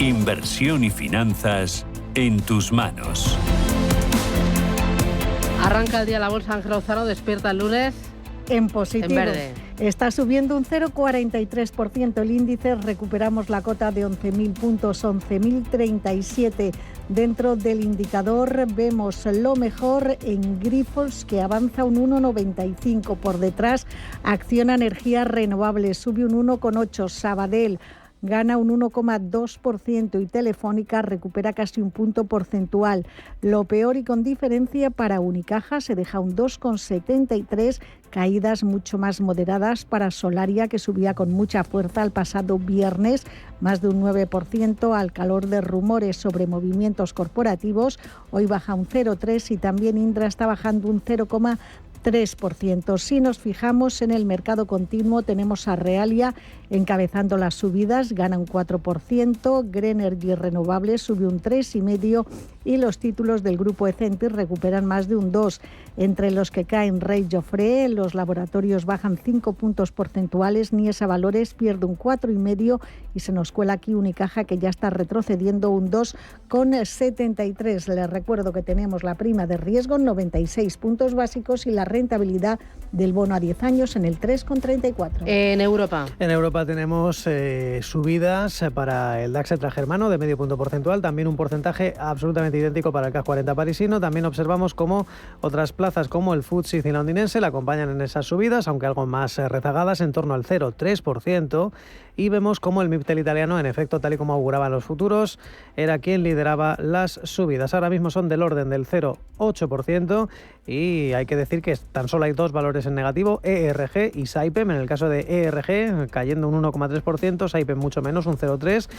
Inversión y finanzas en tus manos. Arranca el día la bolsa. Ángel Lozano despierta el lunes en positivo. En verde. Está subiendo un 0,43% el índice. Recuperamos la cota de 11.000 puntos, 11.037. Dentro del indicador vemos lo mejor en Grifols, que avanza un 1,95. Por detrás, Acciona Energías Renovables sube un 1,8. Sabadell gana un 1,2% y Telefónica recupera casi un punto porcentual. Lo peor y con diferencia para Unicaja, se deja un 2,73, caídas mucho más moderadas para Solaria, que subía con mucha fuerza el pasado viernes, más de un 9% al calor de rumores sobre movimientos corporativos. Hoy baja un 0,3 y también Indra está bajando un 0,3%. Si nos fijamos en el mercado continuo, tenemos a Realia encabezando las subidas, gana un 4%, Grenergy Renovables sube un 3,5% y los títulos del grupo Ecentis recuperan más de un 2%. Entre los que caen, Rey Jofre, los laboratorios bajan 5 puntos porcentuales, Niesa Valores pierde un 4,5% y se nos cuela aquí Unicaja, que ya está retrocediendo un 2,73%. Les recuerdo que tenemos la prima de riesgo en 96 puntos básicos y la rentabilidad del bono a 10 años en el 3,34. En Europa. En Europa tenemos subidas para el DAX extragermano de medio punto porcentual, también un porcentaje absolutamente idéntico para el CAC 40 parisino. También observamos como otras plazas como el FTSE londinense la acompañan en esas subidas, aunque algo más rezagadas, en torno al 0,3%. Y vemos como el MIPTEL italiano, en efecto, tal y como auguraban los futuros, era quien lideraba las subidas. Ahora mismo son del orden del 0,8% y hay que decir que tan solo hay dos valores en negativo, ERG y Saipem. En el caso de ERG, cayendo un 1,3%, Saipem mucho menos, un 0,3%.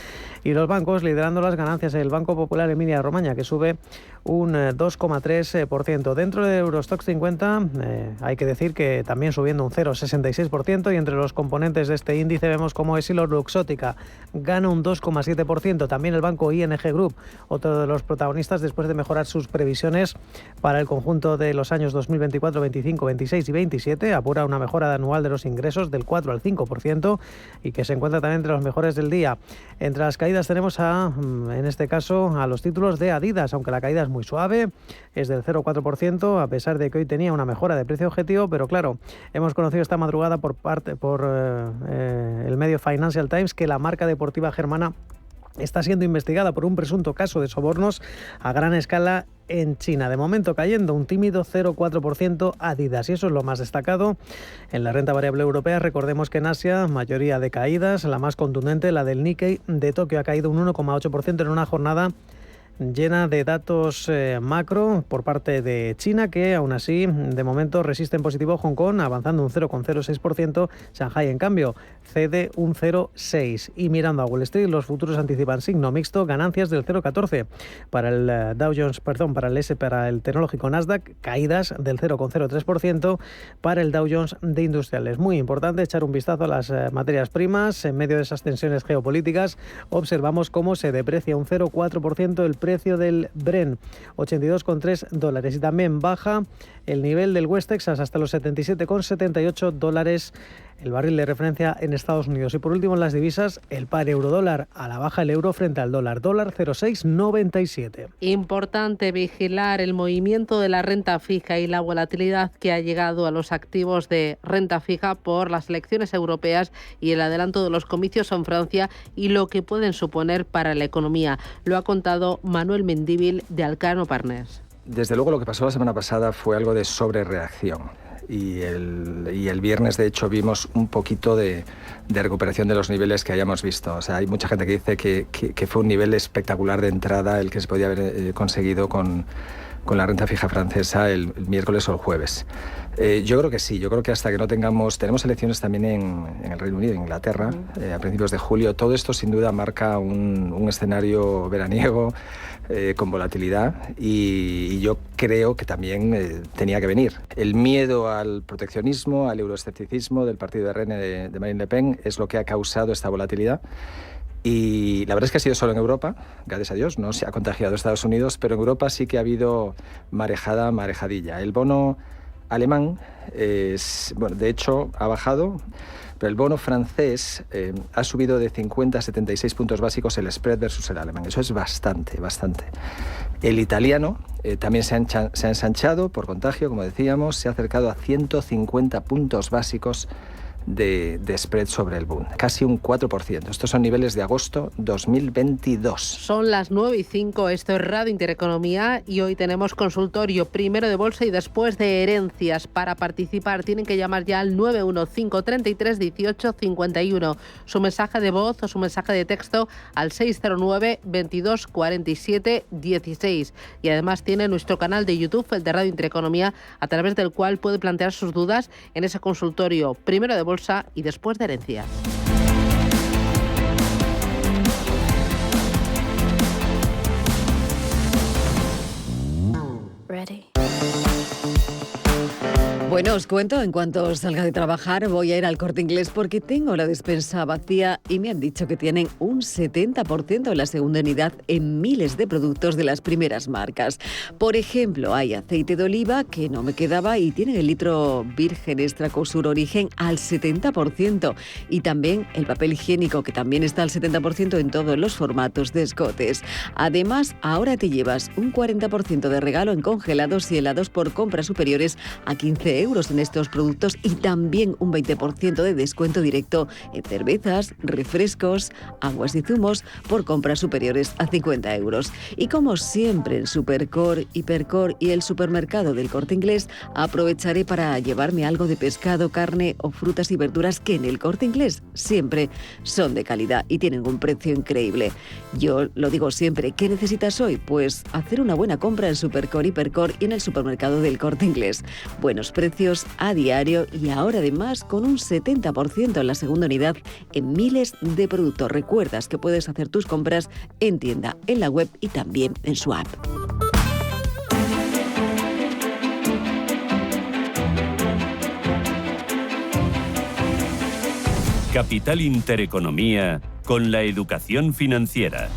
Y los bancos liderando las ganancias, el Banco Popular Emilia-Romaña, que sube un 2,3%. Dentro de Eurostoxx 50 hay que decir que también subiendo un 0,66%, y entre los componentes de este índice vemos como Essilor-Luxottica gana un 2,7%. También el banco ING Group, otro de los protagonistas, después de mejorar sus previsiones para el conjunto de los años 2024, 25, 26 y 27, apura una mejora anual de los ingresos del 4 al 5% y que se encuentra también entre los mejores del día. Entre las caídas tenemos en este caso a los títulos de Adidas, aunque la caída es muy suave, es del 0,4%, a pesar de que hoy tenía una mejora de precio objetivo, pero claro, hemos conocido esta madrugada por el medio Financial Times que la marca deportiva germana está siendo investigada por un presunto caso de sobornos a gran escala en China. De momento cayendo un tímido 0,4% Adidas, y eso es lo más destacado. En la renta variable europea, recordemos que en Asia, mayoría de caídas, la más contundente, la del Nikkei de Tokio, ha caído un 1,8% en una jornada llena de datos macro por parte de China, que aún así de momento resiste en positivo. Hong Kong avanzando un 0,06%, Shanghai en cambio cede un 0,6%. Y mirando a Wall Street, los futuros anticipan signo mixto, ganancias del 0,14%. Para el Dow Jones, para el tecnológico Nasdaq, caídas del 0,03% para el Dow Jones de industriales. Muy importante echar un vistazo a las materias primas. En medio de esas tensiones geopolíticas, observamos cómo se deprecia un 0,4% el precio del Brent, $82,3, y también baja el nivel del West Texas hasta los $77,78 el barril de referencia en Estados Unidos. Y por último, en las divisas, el par euro-dólar a la baja, el euro frente al dólar 0,697. Importante vigilar el movimiento de la renta fija y la volatilidad que ha llegado a los activos de renta fija por las elecciones europeas y el adelanto de los comicios en Francia y lo que pueden suponer para la economía. Lo ha contado Manuel Mendívil de Alcano Partners. Desde luego lo que pasó la semana pasada fue algo de sobrereacción. Y el viernes, de hecho, vimos un poquito de recuperación de los niveles que hayamos visto. O sea, hay mucha gente que dice que fue un nivel espectacular de entrada el que se podía haber conseguido con la renta fija francesa el miércoles o el jueves. Yo creo que sí, yo creo que hasta que no tenemos elecciones también en el Reino Unido, en Inglaterra, a principios de julio, todo esto sin duda marca un escenario veraniego con volatilidad, y yo creo que también tenía que venir. El miedo al proteccionismo, al euroescepticismo del partido de Rennes de Marine Le Pen es lo que ha causado esta volatilidad. Y la verdad es que ha sido solo en Europa, gracias a Dios, no se ha contagiado Estados Unidos, pero en Europa sí que ha habido marejadilla. El bono alemán, de hecho, ha bajado, pero el bono francés ha subido de 50 a 76 puntos básicos el spread versus el alemán. Eso es bastante. El italiano también se ha ensanchado por contagio, como decíamos, se ha acercado a 150 puntos básicos de spread sobre el Bund, casi un 4%. Estos son niveles de agosto 2022. Son las 9:05, esto es Radio Intereconomía y hoy tenemos consultorio, primero de bolsa y después de herencias. Para participar tienen que llamar ya al 915331851, su mensaje de voz o su mensaje de texto al 609 22 47 16. Y además tiene nuestro canal de YouTube, el de Radio Intereconomía, a través del cual puede plantear sus dudas en ese consultorio, primero de bolsa y después de herencias. Ready. Bueno, os cuento, en cuanto salga de trabajar voy a ir al Corte Inglés porque tengo la despensa vacía y me han dicho que tienen un 70% de la segunda unidad en miles de productos de las primeras marcas. Por ejemplo, hay aceite de oliva que no me quedaba y tienen el litro virgen extra Cosur Origen al 70% y también el papel higiénico que también está al 70% en todos los formatos de escotes. Además, ahora te llevas un 40% de regalo en congelados y helados por compras superiores a 15 euros en estos productos y también un 20% de descuento directo en cervezas, refrescos, aguas y zumos por compras superiores a 50 euros. Y como siempre en Supercor, Hipercor y el supermercado del Corte Inglés, aprovecharé para llevarme algo de pescado, carne o frutas y verduras que en el Corte Inglés siempre son de calidad y tienen un precio increíble. Yo lo digo siempre, ¿qué necesitas hoy? Pues hacer una buena compra en Supercor, Hipercor y en el supermercado del Corte Inglés. Buenos precios a diario y ahora además con un 70% en la segunda unidad en miles de productos. Recuerdas que puedes hacer tus compras en tienda, en la web y también en su app. Capital Intereconomía con la educación financiera.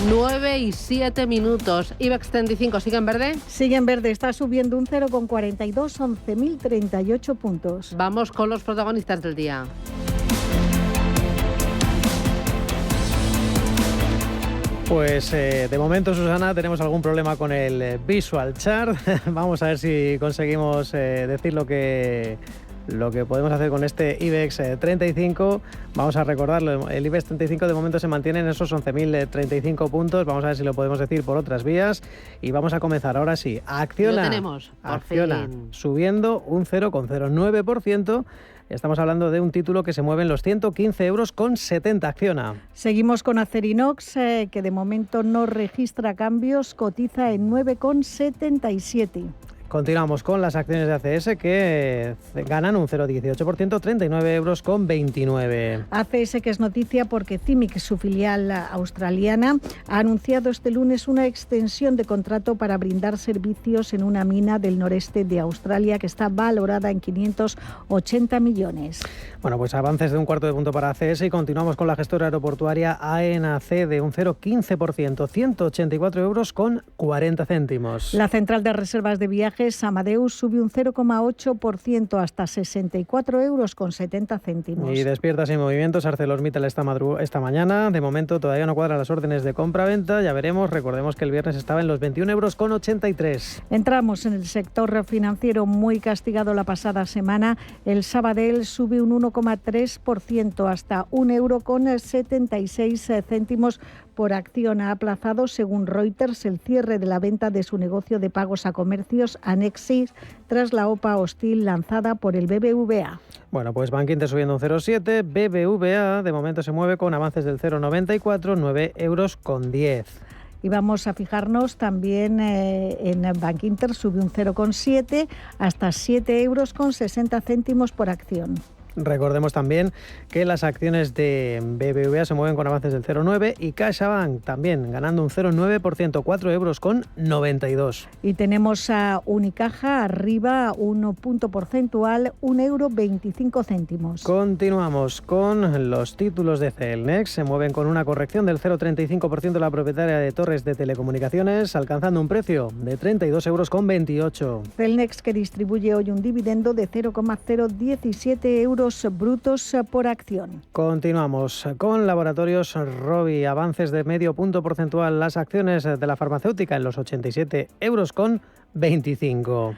9:07. IBEX 35 sigue en verde. Sigue en verde, está subiendo un 0,42, 11.038 puntos. Vamos con los protagonistas del día. Pues de momento, Susana, tenemos algún problema con el Visual Chart. Vamos a ver si conseguimos decir lo que podemos hacer con este IBEX 35. Vamos a recordarlo, el IBEX 35 de momento se mantiene en esos 11.035 puntos. Vamos a ver si lo podemos decir por otras vías. Y vamos a comenzar ahora sí. Acciona, lo tenemos, Acciona subiendo un 0,09%. Estamos hablando de un título que se mueve en los 115,70 euros. Acciona. Seguimos con Acerinox, que de momento no registra cambios, cotiza en 9,77. Continuamos con las acciones de ACS que ganan un 0,18%, 39,29 euros. ACS, que es noticia porque CIMIC, su filial australiana, ha anunciado este lunes una extensión de contrato para brindar servicios en una mina del noreste de Australia que está valorada en 580 millones. Bueno, pues avances de un cuarto de punto para ACS y continuamos con la gestora aeroportuaria ANAC de un 0,15%, 184,40 euros. La central de reservas de viajes Amadeus sube un 0,8% hasta 64,70 euros. Y despierta sin movimientos ArcelorMittal esta mañana. De momento todavía no cuadran las órdenes de compra-venta. Ya veremos. Recordemos que el viernes estaba en los 21,83 euros. Entramos en el sector financiero muy castigado la pasada semana. El Sabadell sube un 1,3% hasta 1,76 euros por acción. Ha aplazado, según Reuters, el cierre de la venta de su negocio de pagos a comercios Anexis tras la OPA hostil lanzada por el BBVA. Bueno, pues Bankinter subiendo un 0,7, BBVA de momento se mueve con avances del 0,94, 9,10 euros. Y vamos a fijarnos también en Bankinter, sube un 0,7 hasta 7,60 euros por acción. Recordemos también que las acciones de BBVA se mueven con avances del 0,9 y CaixaBank también ganando un 0,9%, 4,92 €. Y tenemos a Unicaja arriba 1 punto porcentual, 1,25 €. Continuamos con los títulos de Cellnex. Se mueven con una corrección del 0,35% la propietaria de Torres de Telecomunicaciones, alcanzando un precio de 32,28 €. Cellnex, que distribuye hoy un dividendo de 0,017 € brutos por acción. Continuamos con Laboratorios Rovi, avances de medio punto porcentual las acciones de la farmacéutica en los 87,25 €.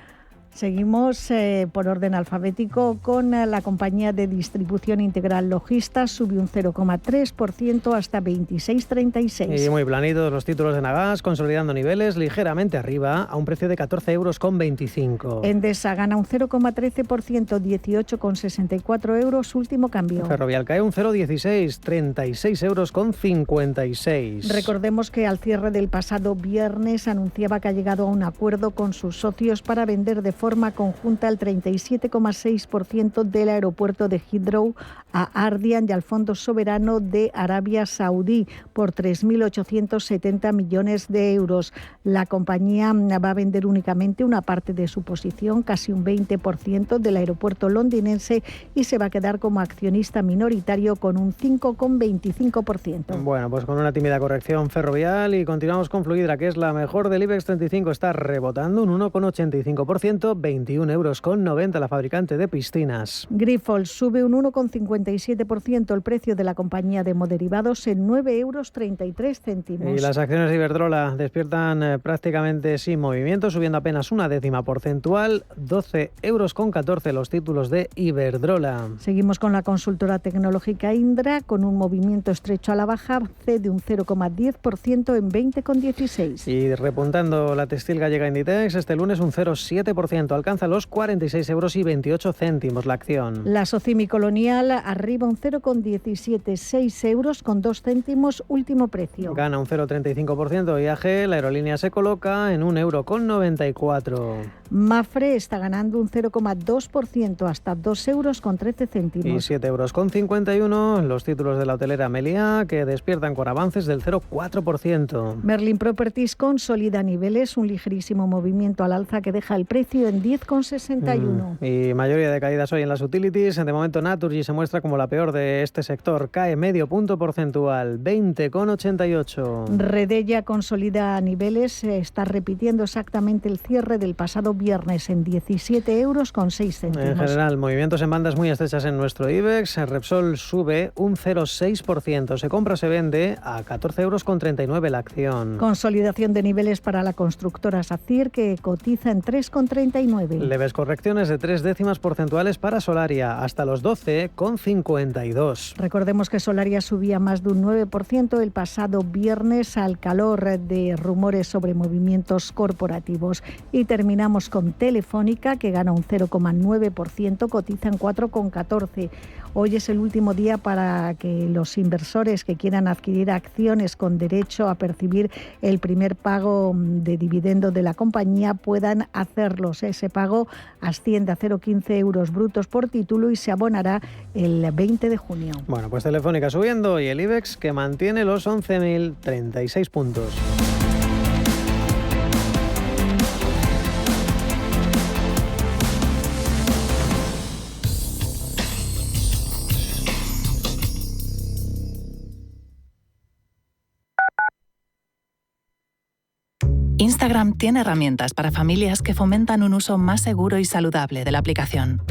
Seguimos por orden alfabético con la compañía de distribución integral Logista, sube un 0,3% hasta 26,36. Y muy planitos los títulos de Nagas, consolidando niveles ligeramente arriba a un precio de 14,25 €. Endesa gana un 0,13%, 18,64 €, último cambio. Ferrovial cae un 0,16, 36,56 €. Recordemos que al cierre del pasado viernes anunciaba que ha llegado a un acuerdo con sus socios para vender de forma conjunta el 37,6% del aeropuerto de Heathrow a Ardian y al Fondo Soberano de Arabia Saudí por 3.870 millones de euros. La compañía va a vender únicamente una parte de su posición, casi un 20% del aeropuerto londinense, y se va a quedar como accionista minoritario con un 5,25%. Bueno, pues con una tímida corrección Ferrovial, y continuamos con Fluidra, que es la mejor del IBEX 35, está rebotando un 1,85%, 21,90 € la fabricante de piscinas. Grifols sube un 1,57%, el precio de la compañía de hemoderivados en 9,33 €. Y las acciones de Iberdrola despiertan prácticamente sin movimiento, subiendo apenas una décima porcentual, 12,14 € los títulos de Iberdrola. Seguimos con la consultora tecnológica Indra, con un movimiento estrecho a la baja, cede un 0,10% en 20,16. Y repuntando la textil gallega Inditex, este lunes un 0,7%, alcanza los 46,28 € la acción. La Socimi Colonial arriba un 0,17, 6,02 €, último precio. Gana un 0,35%. IAG, la aerolínea, se coloca en 1,94 €. Mafre está ganando un 0,2%, hasta 2,13 €. Y 7,51 € los títulos de la hotelera Meliá, que despiertan con avances del 0,4%. Merlin Properties consolida niveles, un ligerísimo movimiento al alza que deja el precio en 10,61. Y mayoría de caídas hoy en las utilities. De momento Naturgy se muestra como la peor de este sector, cae medio punto porcentual, 20,88. Redella consolida niveles, está repitiendo exactamente el cierre del pasado viernes en 17,06 €. En general, movimientos en bandas muy estrechas en nuestro IBEX. Repsol sube un 0,6%, se compra o se vende a 14,39 € la acción. Consolidación de niveles para la constructora SACIR, que cotiza en 3,39. Leves correcciones de 3 décimas porcentuales para Solaria, hasta los 12,52. Recordemos que Solaria subía más de un 9% el pasado viernes al calor de rumores sobre movimientos corporativos. Y terminamos con Telefónica, que gana un 0,9%, cotiza en 4,14. Hoy es el último día para que los inversores que quieran adquirir acciones con derecho a percibir el primer pago de dividendo de la compañía puedan hacerlos. Ese pago asciende a 0,15 € brutos por título y se abonará el 20 de junio. Bueno, pues Telefónica subiendo y el IBEX que mantiene los 11.036 puntos. Instagram tiene herramientas para familias que fomentan un uso más seguro y saludable de la aplicación.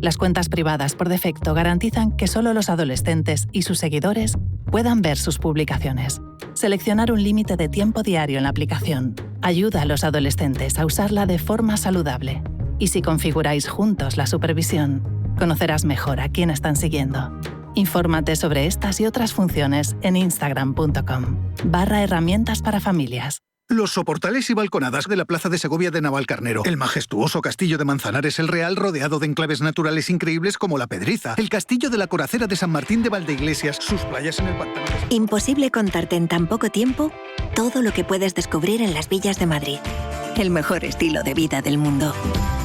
Las cuentas privadas por defecto garantizan que solo los adolescentes y sus seguidores puedan ver sus publicaciones. Seleccionar un límite de tiempo diario en la aplicación ayuda a los adolescentes a usarla de forma saludable. Y si configuráis juntos la supervisión, conocerás mejor a quién están siguiendo. Infórmate sobre estas y otras funciones en instagram.com/herramientas para familias. Los soportales y balconadas de la Plaza de Segovia de Navalcarnero. El majestuoso castillo de Manzanares el Real, rodeado de enclaves naturales increíbles como La Pedriza. El castillo de la Coracera de San Martín de Valdeiglesias. Sus playas en el pantano. Imposible contarte en tan poco tiempo todo lo que puedes descubrir en las villas de Madrid. el mejor estilo de vida del mundo.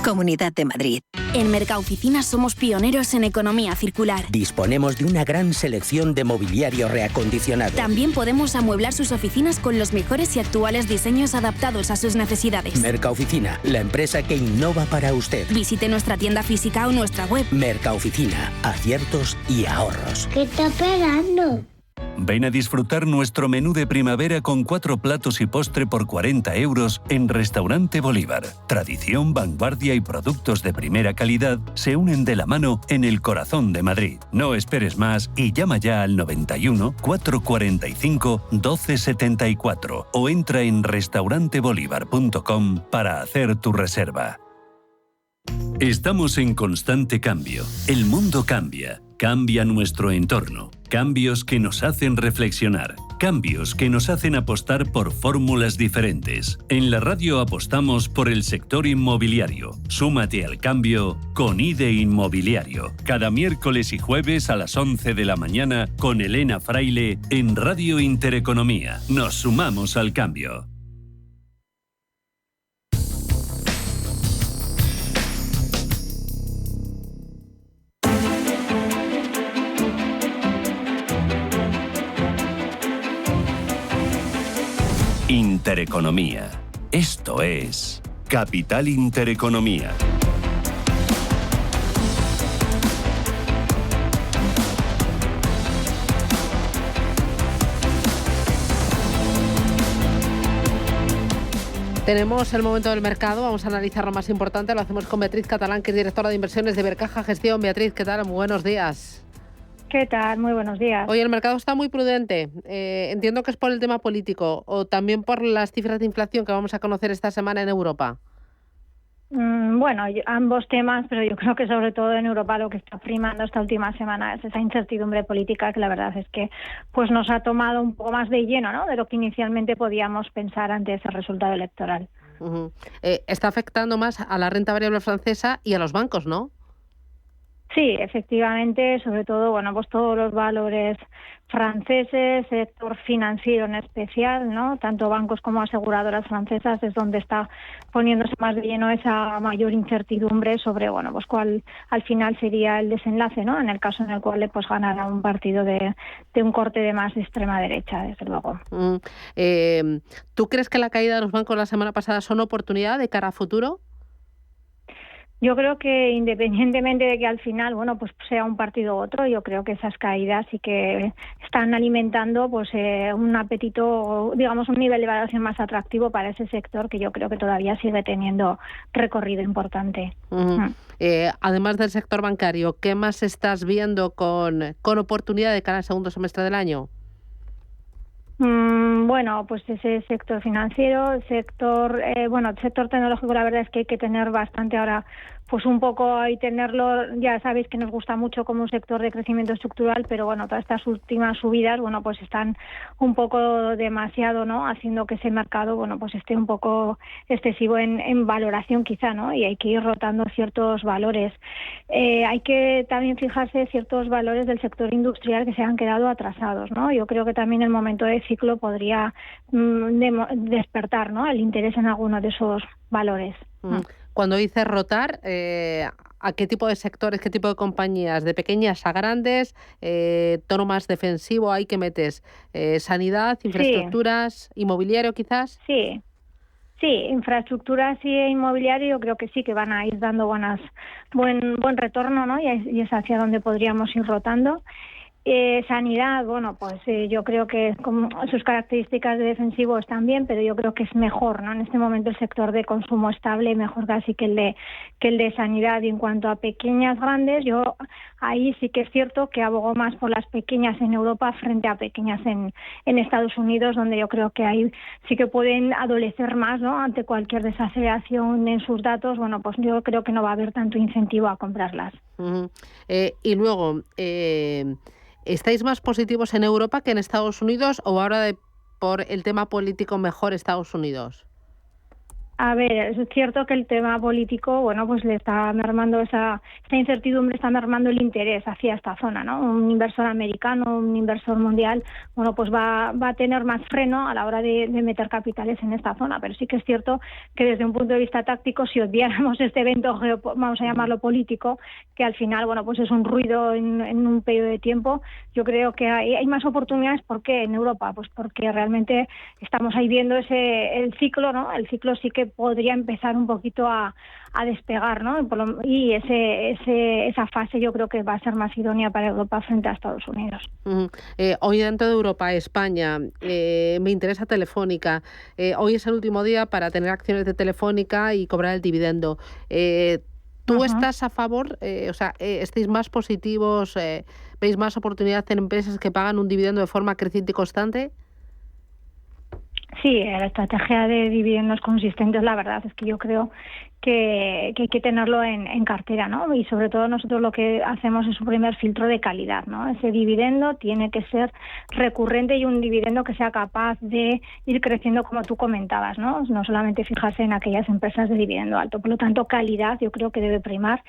Comunidad de Madrid. En Mercaoficina somos pioneros en economía circular. Disponemos de una gran selección de mobiliario reacondicionado. También podemos amueblar sus oficinas con los mejores y actuales diseños adaptados a sus necesidades. Mercaoficina, la empresa que innova para usted. Visite nuestra tienda física o nuestra web. Mercaoficina, aciertos y ahorros. ¿Qué está esperando? Ven a disfrutar nuestro menú de primavera con 4 platos y postre por 40 € en Restaurante Bolívar. Tradición, vanguardia y productos de primera calidad se unen de la mano en el corazón de Madrid. No esperes más y llama ya al 91 445 1274 o entra en restaurantebolívar.com para hacer tu reserva. Estamos en constante cambio. El mundo cambia. Cambia nuestro entorno. Cambios que nos hacen reflexionar. Cambios que nos hacen apostar por fórmulas diferentes. En la radio apostamos por el sector inmobiliario. Súmate al cambio con IDE Inmobiliario. Cada miércoles y jueves a las 11 de la mañana con Elena Fraile en Radio Intereconomía. Nos sumamos al cambio. Intereconomía. Esto es Capital Intereconomía. Tenemos el momento del mercado, vamos a analizar lo más importante, lo hacemos con Beatriz Catalán, que es directora de inversiones de Bercaja Gestión. Beatriz, ¿qué tal? Muy buenos días. ¿Qué tal? Muy buenos días. Hoy el mercado está muy prudente. Entiendo que es por el tema político o también por las cifras de inflación que vamos a conocer esta semana en Europa. Bueno, ambos temas, pero yo creo que sobre todo en Europa lo que está primando esta última semana es esa incertidumbre política que la verdad es que pues nos ha tomado un poco más de lleno, ¿no?, de lo que inicialmente podíamos pensar ante ese resultado electoral. Está afectando más a la renta variable francesa y a los bancos, ¿no? Sí, efectivamente, sobre todo, bueno, pues todos los valores franceses, sector financiero en especial, ¿no? Tanto bancos como aseguradoras francesas es donde está poniéndose más de lleno esa mayor incertidumbre sobre, bueno, pues cuál al final sería el desenlace, ¿no?, en el caso en el cual pues ganara un partido de un corte de más extrema derecha, desde luego. ¿Tú crees que la caída de los bancos la semana pasada son oportunidad de cara a futuro? Yo creo que independientemente de que al final, bueno, pues sea un partido u otro, yo creo que esas caídas sí que están alimentando pues un apetito, digamos, un nivel de valoración más atractivo para ese sector que yo creo que todavía sigue teniendo recorrido importante. Además del sector bancario, ¿qué más estás viendo con oportunidad de cara al segundo semestre del año? Bueno, pues ese sector financiero, el sector tecnológico, la verdad es que hay que tener bastante ahora, pues un poco ahí tenerlo, ya sabéis que nos gusta mucho como un sector de crecimiento estructural, pero bueno, todas estas últimas subidas, bueno, pues están un poco demasiado, ¿no?, haciendo que ese mercado, bueno, pues esté un poco excesivo en valoración quizá, ¿no?, y hay que ir rotando ciertos valores. Hay que también fijarse ciertos valores del sector industrial que se han quedado atrasados, ¿no? Yo creo que también el momento de ciclo podría despertar, ¿no?, el interés en alguno de esos valores. Cuando dices rotar, ¿a qué tipo de sectores, qué tipo de compañías? ¿De pequeñas a grandes? ¿Tono más defensivo ahí que metes? ¿Sanidad, infraestructuras, inmobiliario quizás? Sí, infraestructuras y inmobiliario yo creo que sí que van a ir dando buen retorno, ¿no? Y es hacia donde podríamos ir rotando. Sanidad, bueno, pues yo creo que como sus características de defensivo están bien, pero yo creo que es mejor, ¿no?, en este momento el sector de consumo estable, mejor casi que el de sanidad. Y en cuanto a pequeñas, grandes, yo ahí sí que es cierto que abogo más por las pequeñas en Europa frente a pequeñas en Estados Unidos, donde yo creo que ahí sí que pueden adolecer más, ¿no?, ante cualquier desaceleración en sus datos. Bueno, pues yo creo que no va a haber tanto incentivo a comprarlas. Y luego, ¿estáis más positivos en Europa que en Estados Unidos o ahora por el tema político mejor Estados Unidos? A ver, es cierto que el tema político, bueno, pues le está mermando esta incertidumbre, está mermando el interés hacia esta zona, ¿no? Un inversor americano, un inversor mundial, bueno, pues va a tener más freno a la hora de meter capitales en esta zona. Pero sí que es cierto que desde un punto de vista táctico, si obviáramos este evento, vamos a llamarlo político, que al final, bueno, pues es un ruido en un periodo de tiempo, yo creo que hay más oportunidades. ¿Por qué en Europa? Pues porque realmente estamos ahí viendo el ciclo, ¿no? El ciclo sí que podría empezar un poquito a despegar, ¿no? Y esa fase yo creo que va a ser más idónea para Europa frente a Estados Unidos. Hoy dentro de Europa, España, me interesa Telefónica. Hoy es el último día para tener acciones de Telefónica y cobrar el dividendo. ¿Tú estás a favor? ¿Estáis más positivos? ¿Veis más oportunidad en empresas que pagan un dividendo de forma creciente y constante? Sí, la estrategia de dividendos consistentes, la verdad es que yo creo que hay que tenerlo en cartera, ¿no? Y sobre todo nosotros lo que hacemos es un primer filtro de calidad, ¿no? Ese dividendo tiene que ser recurrente y un dividendo que sea capaz de ir creciendo como tú comentabas, ¿no? No solamente fijarse en aquellas empresas de dividendo alto. Por lo tanto, calidad yo creo que debe primar,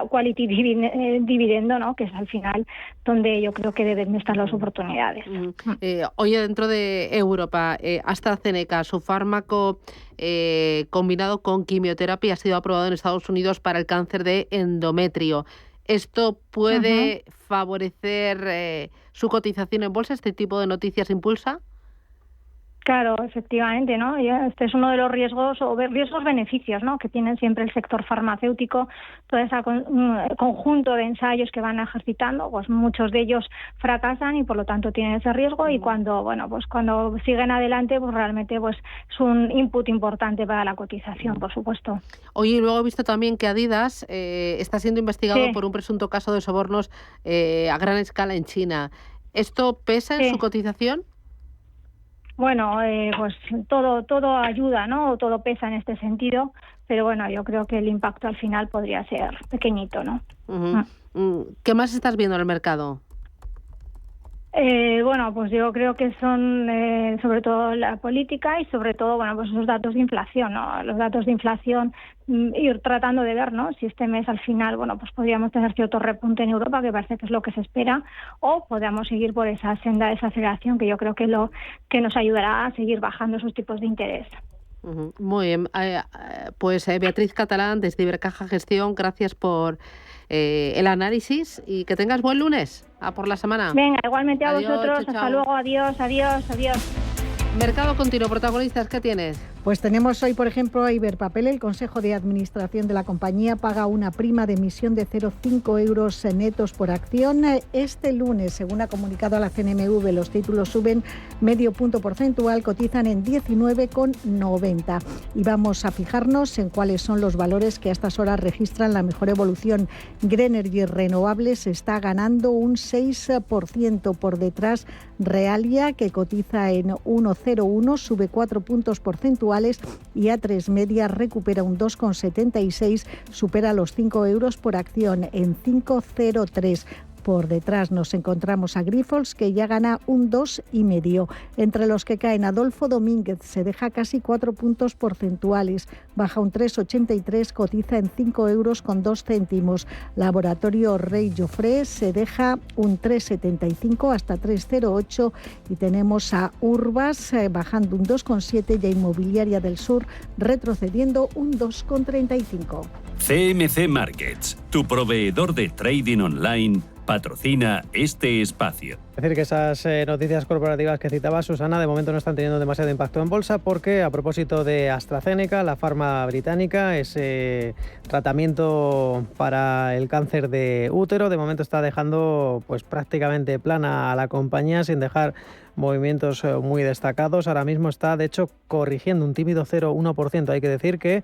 quality dividendo, ¿no? Que es al final donde yo creo que deben estar las oportunidades. Hoy dentro de Europa, AstraZeneca, su fármaco combinado con quimioterapia ha sido aprobado en Estados Unidos para el cáncer de endometrio. ¿Esto puede favorecer su cotización en bolsa? ¿Este tipo de noticias impulsa? Claro, efectivamente, ¿no? Este es uno de los riesgos o riesgos-beneficios, ¿no? Que tiene siempre el sector farmacéutico, todo ese conjunto de ensayos que van ejercitando, pues muchos de ellos fracasan y por lo tanto tienen ese riesgo y cuando siguen adelante, pues realmente pues es un input importante para la cotización, por supuesto. Oye, luego he visto también que Adidas está siendo investigado por un presunto caso de sobornos a gran escala en China. ¿Esto pesa en su cotización? Bueno, pues todo ayuda, ¿no? Todo pesa en este sentido, pero bueno, yo creo que el impacto al final podría ser pequeñito, ¿no? ¿Qué más estás viendo en el mercado? Bueno, pues yo creo que son sobre todo la política y sobre todo, bueno, pues los datos de inflación, ¿no? Los datos de inflación, ir tratando de ver, ¿no? Si este mes al final, bueno, pues podríamos tener cierto repunte en Europa, que parece que es lo que se espera, o podamos seguir por esa senda de desaceleración que yo creo que nos ayudará a seguir bajando esos tipos de interés. Muy bien. Pues Beatriz Catalán, desde Ibercaja Gestión, gracias por el análisis y que tengas buen lunes. A por la semana. Venga, igualmente a vosotros. Chao. Hasta luego. Adiós. Mercado continuo. Protagonistas, ¿qué tienes? Pues tenemos hoy, por ejemplo, a Iberpapel. El Consejo de Administración de la compañía paga una prima de emisión de 0,5 euros netos por acción. Este lunes, según ha comunicado a la CNMV, los títulos suben medio punto porcentual, cotizan en 19,90. Y vamos a fijarnos en cuáles son los valores que a estas horas registran la mejor evolución. Greenergy Renovables está ganando un 6%, por detrás Realia, que cotiza en 1,01, sube 4 puntos porcentuales, y A3 Media recupera un 2,76, supera los 5 euros por acción en 5,03. Por detrás nos encontramos a Grifols, que ya gana un 2,5. Entre los que caen, Adolfo Domínguez se deja casi 4 puntos porcentuales, baja un 3,83, cotiza en 5 euros con 2 céntimos. Laboratorio Rey Jofré se deja un 3,75 hasta 3,08 y tenemos a Urbas bajando un 2,7 y a Inmobiliaria del Sur retrocediendo un 2,35. CMC Markets, tu proveedor de trading online, patrocina este espacio. Es decir, que esas noticias corporativas que citaba Susana de momento no están teniendo demasiado impacto en bolsa porque, a propósito de AstraZeneca, la farma británica, ese tratamiento para el cáncer de útero, de momento está dejando pues prácticamente plana a la compañía sin dejar movimientos muy destacados. Ahora mismo está, de hecho, corrigiendo un tímido 0,1%. Hay que decir que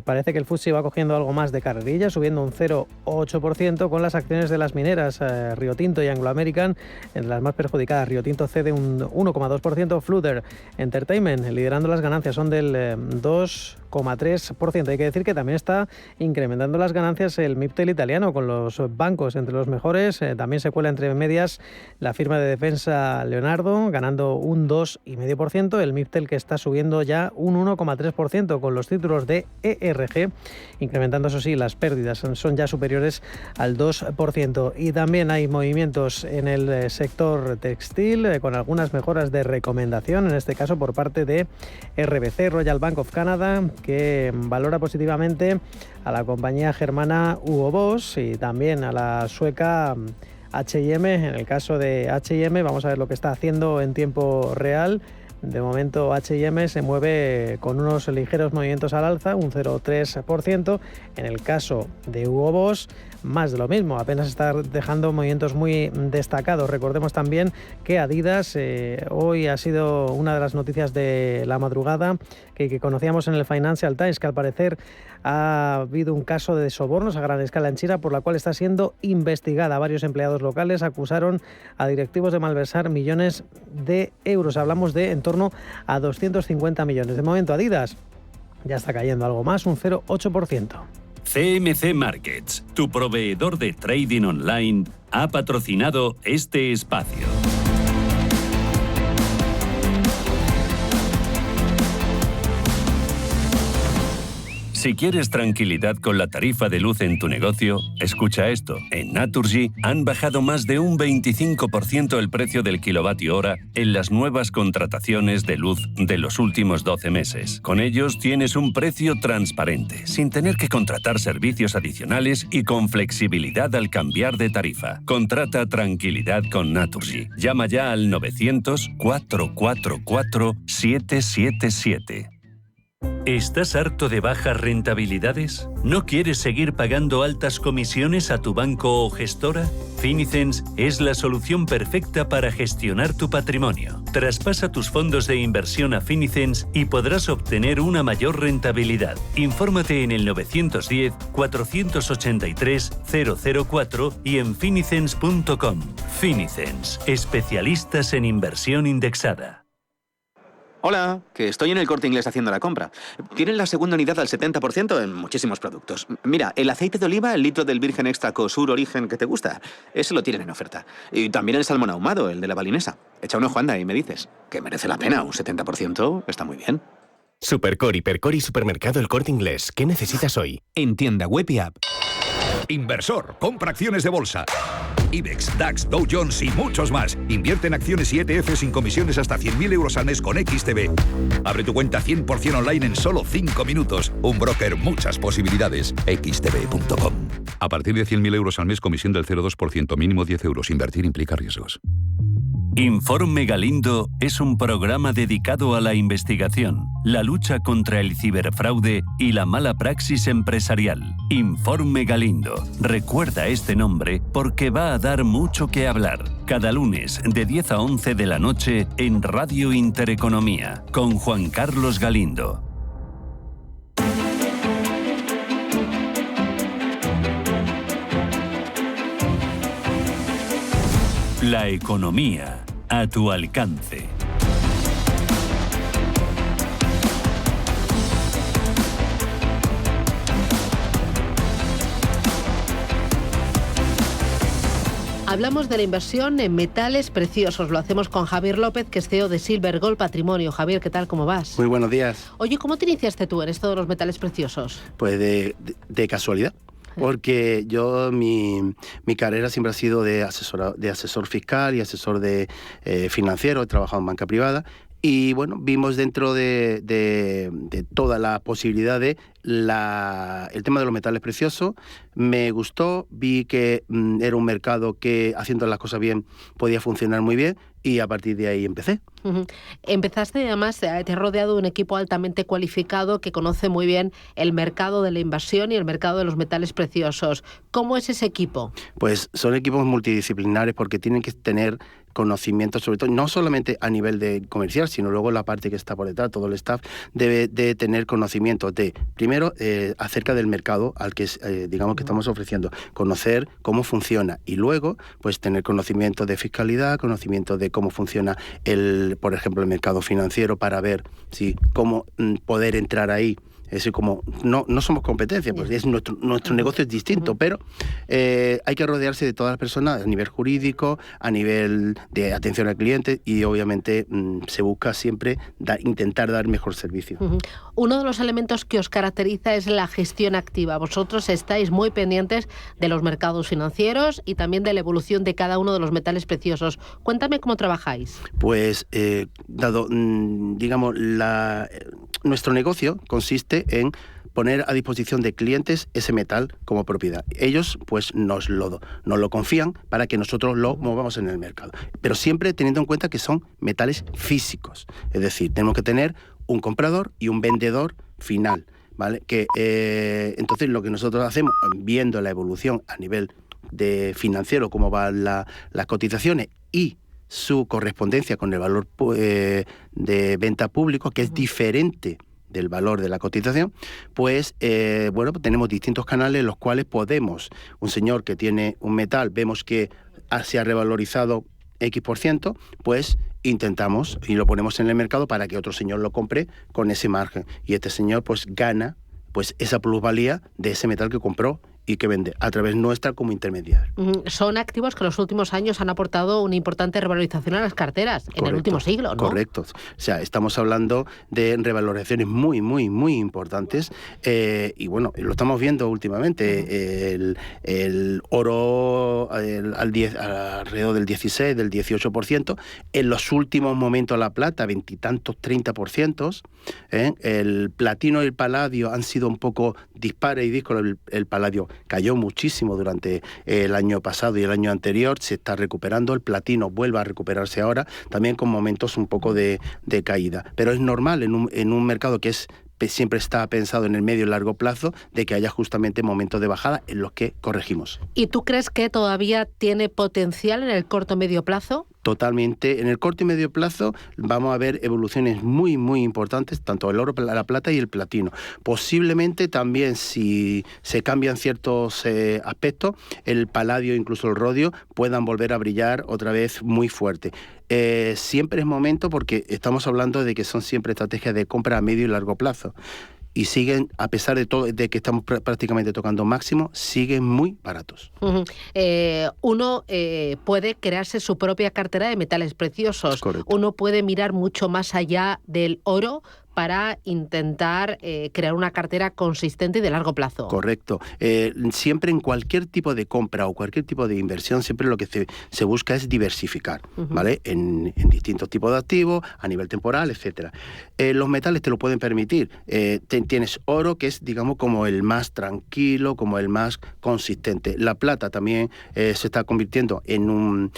parece que el FTSE va cogiendo algo más de carrerilla, subiendo un 0,8% con las acciones de las mineras Rio Tinto y Anglo American entre las más perjudicadas. Rio Tinto cede un 1,2%. Flutter Entertainment, liderando las ganancias, son del 2,3%. Hay que decir que también está incrementando las ganancias el MIPTEL italiano, con los bancos entre los mejores. También se cuela entre medias la firma de defensa Leonardo, ganando un 2,5%. El MIPTEL, que está subiendo ya un 1,3%, con los títulos de ERG, incrementando, eso sí, las pérdidas son ya superiores al 2%. Y también hay movimientos en el sector textil, con algunas mejoras de recomendación, en este caso por parte de RBC, Royal Bank of Canada, que valora positivamente a la compañía germana Hugo Boss y también a la sueca H&M. En el caso de H&M, vamos a ver lo que está haciendo en tiempo real. De momento H&M se mueve con unos ligeros movimientos al alza, un 0,3%. En el caso de Hugo Boss, más de lo mismo, apenas está dejando movimientos muy destacados. Recordemos también que Adidas, hoy ha sido una de las noticias de la madrugada que conocíamos en el Financial Times, que al parecer ha habido un caso de sobornos a gran escala en China, por la cual está siendo investigada. Varios empleados locales acusaron a directivos de malversar millones de euros. Hablamos de en torno a 250 millones. De momento Adidas ya está cayendo algo más, un 0,8%. CMC Markets, tu proveedor de trading online, ha patrocinado este espacio. Si quieres tranquilidad con la tarifa de luz en tu negocio, escucha esto. En Naturgy han bajado más de un 25% el precio del kilovatio hora en las nuevas contrataciones de luz de los últimos 12 meses. Con ellos tienes un precio transparente, sin tener que contratar servicios adicionales y con flexibilidad al cambiar de tarifa. Contrata tranquilidad con Naturgy. Llama ya al 900-444-777. ¿Estás harto de bajas rentabilidades? ¿No quieres seguir pagando altas comisiones a tu banco o gestora? Finicens es la solución perfecta para gestionar tu patrimonio. Traspasa tus fondos de inversión a Finicens y podrás obtener una mayor rentabilidad. Infórmate en el 910-483-004 y en finicens.com. Finicens, especialistas en inversión indexada. Hola, que estoy en el Corte Inglés haciendo la compra. Tienen la segunda unidad al 70% en muchísimos productos. Mira, el aceite de oliva, el litro del virgen extra Cosur Origen que te gusta, ese lo tienen en oferta. Y también el salmón ahumado, el de la balinesa. Echa un ojo, anda, y me dices que merece la pena. Un 70% está muy bien. Supercore, Hipercore y Supermercado El Corte Inglés. ¿Qué necesitas hoy? En tienda web y app. Inversor, compra acciones de bolsa. IBEX, DAX, Dow Jones y muchos más. Invierte en acciones y ETF sin comisiones hasta 100.000 euros al mes con XTB. Abre tu cuenta 100% online en solo 5 minutos. Un broker, muchas posibilidades. XTB.com. A partir de 100.000 euros al mes, comisión del 0,2%, mínimo 10 euros. Invertir implica riesgos. Informe Galindo es un programa dedicado a la investigación, la lucha contra el ciberfraude y la mala praxis empresarial. Informe Galindo. Recuerda este nombre porque va a dar mucho que hablar. Cada lunes de 10 a 11 de la noche en Radio Intereconomía con Juan Carlos Galindo. La economía a tu alcance. Hablamos de la inversión en metales preciosos. Lo hacemos con Javier López, que es CEO de Silver Gold Patrimonio. Javier, ¿qué tal? ¿Cómo vas? Muy buenos días. Oye, ¿cómo te iniciaste tú en esto de los metales preciosos? Pues de casualidad. Porque yo, mi carrera siempre ha sido de asesor fiscal y asesor de financiero. He trabajado en banca privada. Y bueno, vimos dentro de toda la posibilidad de el tema de los metales preciosos. Me gustó, vi que era un mercado que, haciendo las cosas bien, podía funcionar muy bien, y a partir de ahí empecé. Uh-huh. Empezaste, además, te has rodeado de un equipo altamente cualificado que conoce muy bien el mercado de la inversión y el mercado de los metales preciosos. ¿Cómo es ese equipo? Pues son equipos multidisciplinares porque tienen que tener conocimiento, sobre todo, no solamente a nivel de comercial, sino luego la parte que está por detrás, todo el staff debe de tener conocimiento de, primero, acerca del mercado al que, digamos, que estamos ofreciendo, conocer cómo funciona y luego, pues, tener conocimiento de fiscalidad, conocimiento de cómo funciona, por ejemplo, el mercado financiero para ver si cómo poder entrar ahí. Es decir, como no somos competencia, pues es nuestro negocio es distinto, pero hay que rodearse de todas las personas a nivel jurídico, a nivel de atención al cliente y obviamente se busca siempre intentar dar mejor servicio. Uno de los elementos que os caracteriza es la gestión activa. Vosotros estáis muy pendientes de los mercados financieros y también de la evolución de cada uno de los metales preciosos. Cuéntame cómo trabajáis. Pues, dado, digamos, nuestro negocio consiste en poner a disposición de clientes ese metal como propiedad. Ellos pues nos lo confían para que nosotros lo movamos en el mercado. Pero siempre teniendo en cuenta que son metales físicos. Es decir, tenemos que tener un comprador y un vendedor final, ¿vale? Entonces lo que nosotros hacemos, viendo la evolución a nivel de financiero, cómo van las cotizaciones y su correspondencia con el valor de venta público, que es diferente del valor de la cotización, pues tenemos distintos canales en los cuales podemos, un señor que tiene un metal, vemos que se ha revalorizado X%, pues intentamos y lo ponemos en el mercado para que otro señor lo compre con ese margen. Y este señor pues gana pues esa plusvalía de ese metal que compró y que vende a través nuestra como intermediario. Son activos que en los últimos años han aportado una importante revalorización a las carteras. Correcto, en el último siglo, ¿no? Correcto. O sea, estamos hablando de revalorizaciones muy, muy, muy importantes y bueno, lo estamos viendo últimamente. El oro alrededor del 16, del 18%. En los últimos momentos la plata, 20 y tantos, 30%. El platino y el paladio han sido un poco dispares y díscolos. El paladio cayó muchísimo durante el año pasado y el año anterior, se está recuperando, el platino vuelve a recuperarse ahora, también con momentos un poco de caída. Pero es normal en un mercado que siempre está pensado en el medio y largo plazo, de que haya justamente momentos de bajada en los que corregimos. ¿Y tú crees que todavía tiene potencial en el corto medio plazo? Totalmente. En el corto y medio plazo vamos a ver evoluciones muy, muy importantes, tanto el oro, la plata y el platino. Posiblemente también, si se cambian ciertos aspectos, el paladio, incluso el rodio, puedan volver a brillar otra vez muy fuerte. Siempre es momento, porque estamos hablando de que son siempre estrategias de compra a medio y largo plazo. Y siguen, a pesar de todo, de que estamos prácticamente tocando máximo, siguen muy baratos. Uno puede crearse su propia cartera de metales preciosos. Correcto. Uno puede mirar mucho más allá del oro para intentar crear una cartera consistente y de largo plazo. Correcto. Siempre en cualquier tipo de compra o cualquier tipo de inversión, siempre lo que se busca es diversificar, ¿vale? En distintos tipos de activos, a nivel temporal, etcétera. Los metales te lo pueden permitir. Tienes oro, que es, digamos, como el más tranquilo, como el más consistente. La plata también se está convirtiendo en un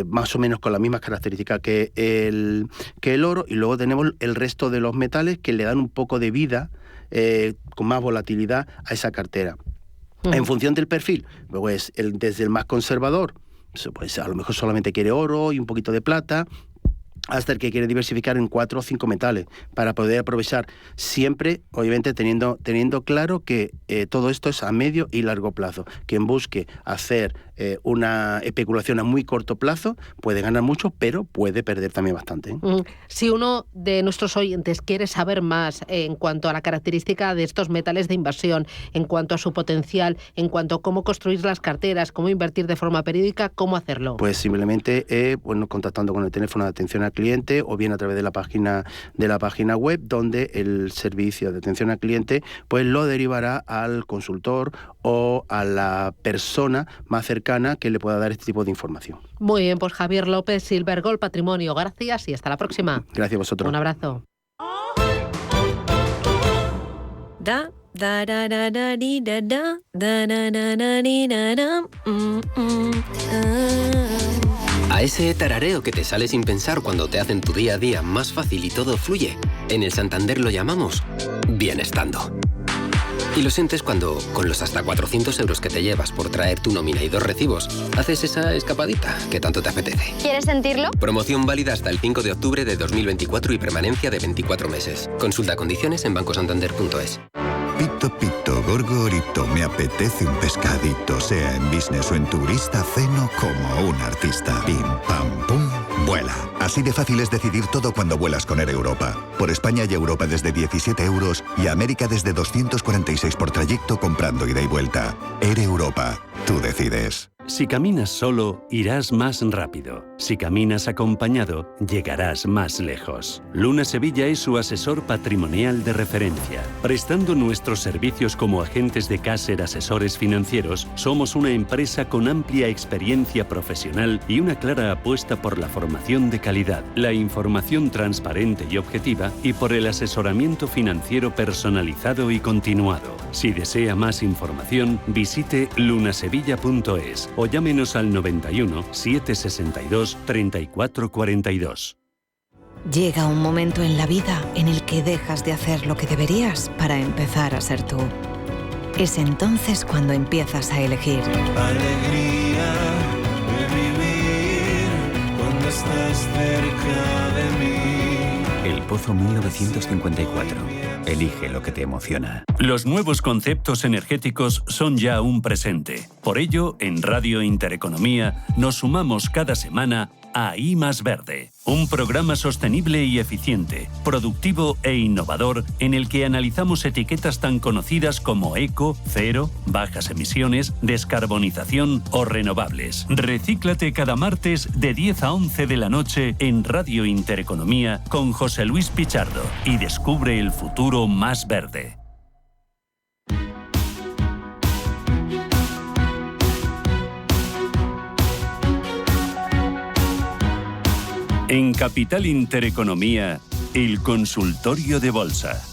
más o menos con las mismas características que el oro, y luego tenemos el resto de los metales que le dan un poco de vida, con más volatilidad a esa cartera. En función del perfil, pues desde el más conservador, pues a lo mejor solamente quiere oro y un poquito de plata, hasta el que quiere diversificar en 4 o 5 metales para poder aprovechar, siempre, obviamente, teniendo claro que todo esto es a medio y largo plazo. Quien busque hacer una especulación a muy corto plazo puede ganar mucho, pero puede perder también bastante. Si uno de nuestros oyentes quiere saber más en cuanto a la característica de estos metales de inversión, en cuanto a su potencial, en cuanto a cómo construir las carteras, cómo invertir de forma periódica, ¿cómo hacerlo? Pues simplemente contactando con el teléfono de atención al cliente o bien a través de la página web, donde el servicio de atención al cliente pues lo derivará al consultor o a la persona más cercana que le pueda dar este tipo de información. Muy bien, pues Javier López, Silvergold Patrimonio, gracias y hasta la próxima. Gracias a vosotros. Un abrazo. A ese tarareo que te sale sin pensar cuando te hacen tu día a día más fácil y todo fluye, en el Santander lo llamamos bienestando. Y lo sientes cuando, con los hasta 400 euros que te llevas por traer tu nómina y 2 recibos, haces esa escapadita que tanto te apetece. ¿Quieres sentirlo? Promoción válida hasta el 5 de octubre de 2024 y permanencia de 24 meses. Consulta condiciones en bancosantander.es. Pito, pito, gorgorito, me apetece un pescadito, sea en business o en turista, ceno como un artista. Pim, pam, pum, vuela. Así de fácil es decidir todo cuando vuelas con Air Europa. Por España y Europa desde 17 euros y América desde 246 por trayecto comprando ida y vuelta. Air Europa, tú decides. Si caminas solo, irás más rápido. Si caminas acompañado, llegarás más lejos. Luna Sevilla es su asesor patrimonial de referencia. Prestando nuestros servicios como agentes de Caser Asesores Financieros, somos una empresa con amplia experiencia profesional y una clara apuesta por la formación de calidad, la información transparente y objetiva y por el asesoramiento financiero personalizado y continuado. Si desea más información, visite lunasevilla.es o llámenos al 91 762 3442. Llega un momento en la vida en el que dejas de hacer lo que deberías para empezar a ser tú. Es entonces cuando empiezas a elegir. Alegría de vivir cuando estás cerca de mí. El Pozo 1954. Elige lo que te emociona. Los nuevos conceptos energéticos son ya un presente. Por ello, en Radio Intereconomía nos sumamos cada semana a I Más Verde, un programa sostenible y eficiente, productivo e innovador en el que analizamos etiquetas tan conocidas como eco, cero, bajas emisiones, descarbonización o renovables. Recíclate cada martes de 10 a 11 de la noche en Radio Intereconomía con José Luis Pichardo y descubre el futuro más verde. En Capital Intereconomía, el consultorio de bolsa.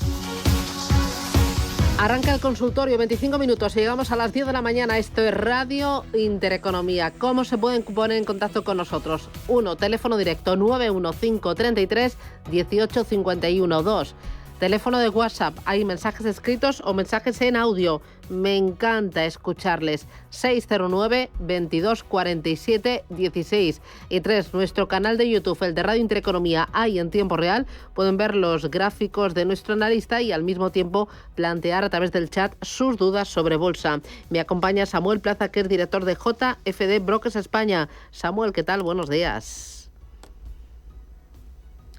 Arranca el consultorio, 25 minutos y llegamos a las 10 de la mañana. Esto es Radio Intereconomía. ¿Cómo se pueden poner en contacto con nosotros? 1, teléfono directo 915 33 18 51 2. Teléfono de WhatsApp, hay mensajes escritos o mensajes en audio. Me encanta escucharles. 609 22 47 16. Y 3, nuestro canal de YouTube, el de Radio Intereconomía, ahí en tiempo real. Pueden ver los gráficos de nuestro analista y al mismo tiempo plantear a través del chat sus dudas sobre bolsa. Me acompaña Samuel Plaza, que es director de JFD Brokers España. Samuel, ¿qué tal? Buenos días.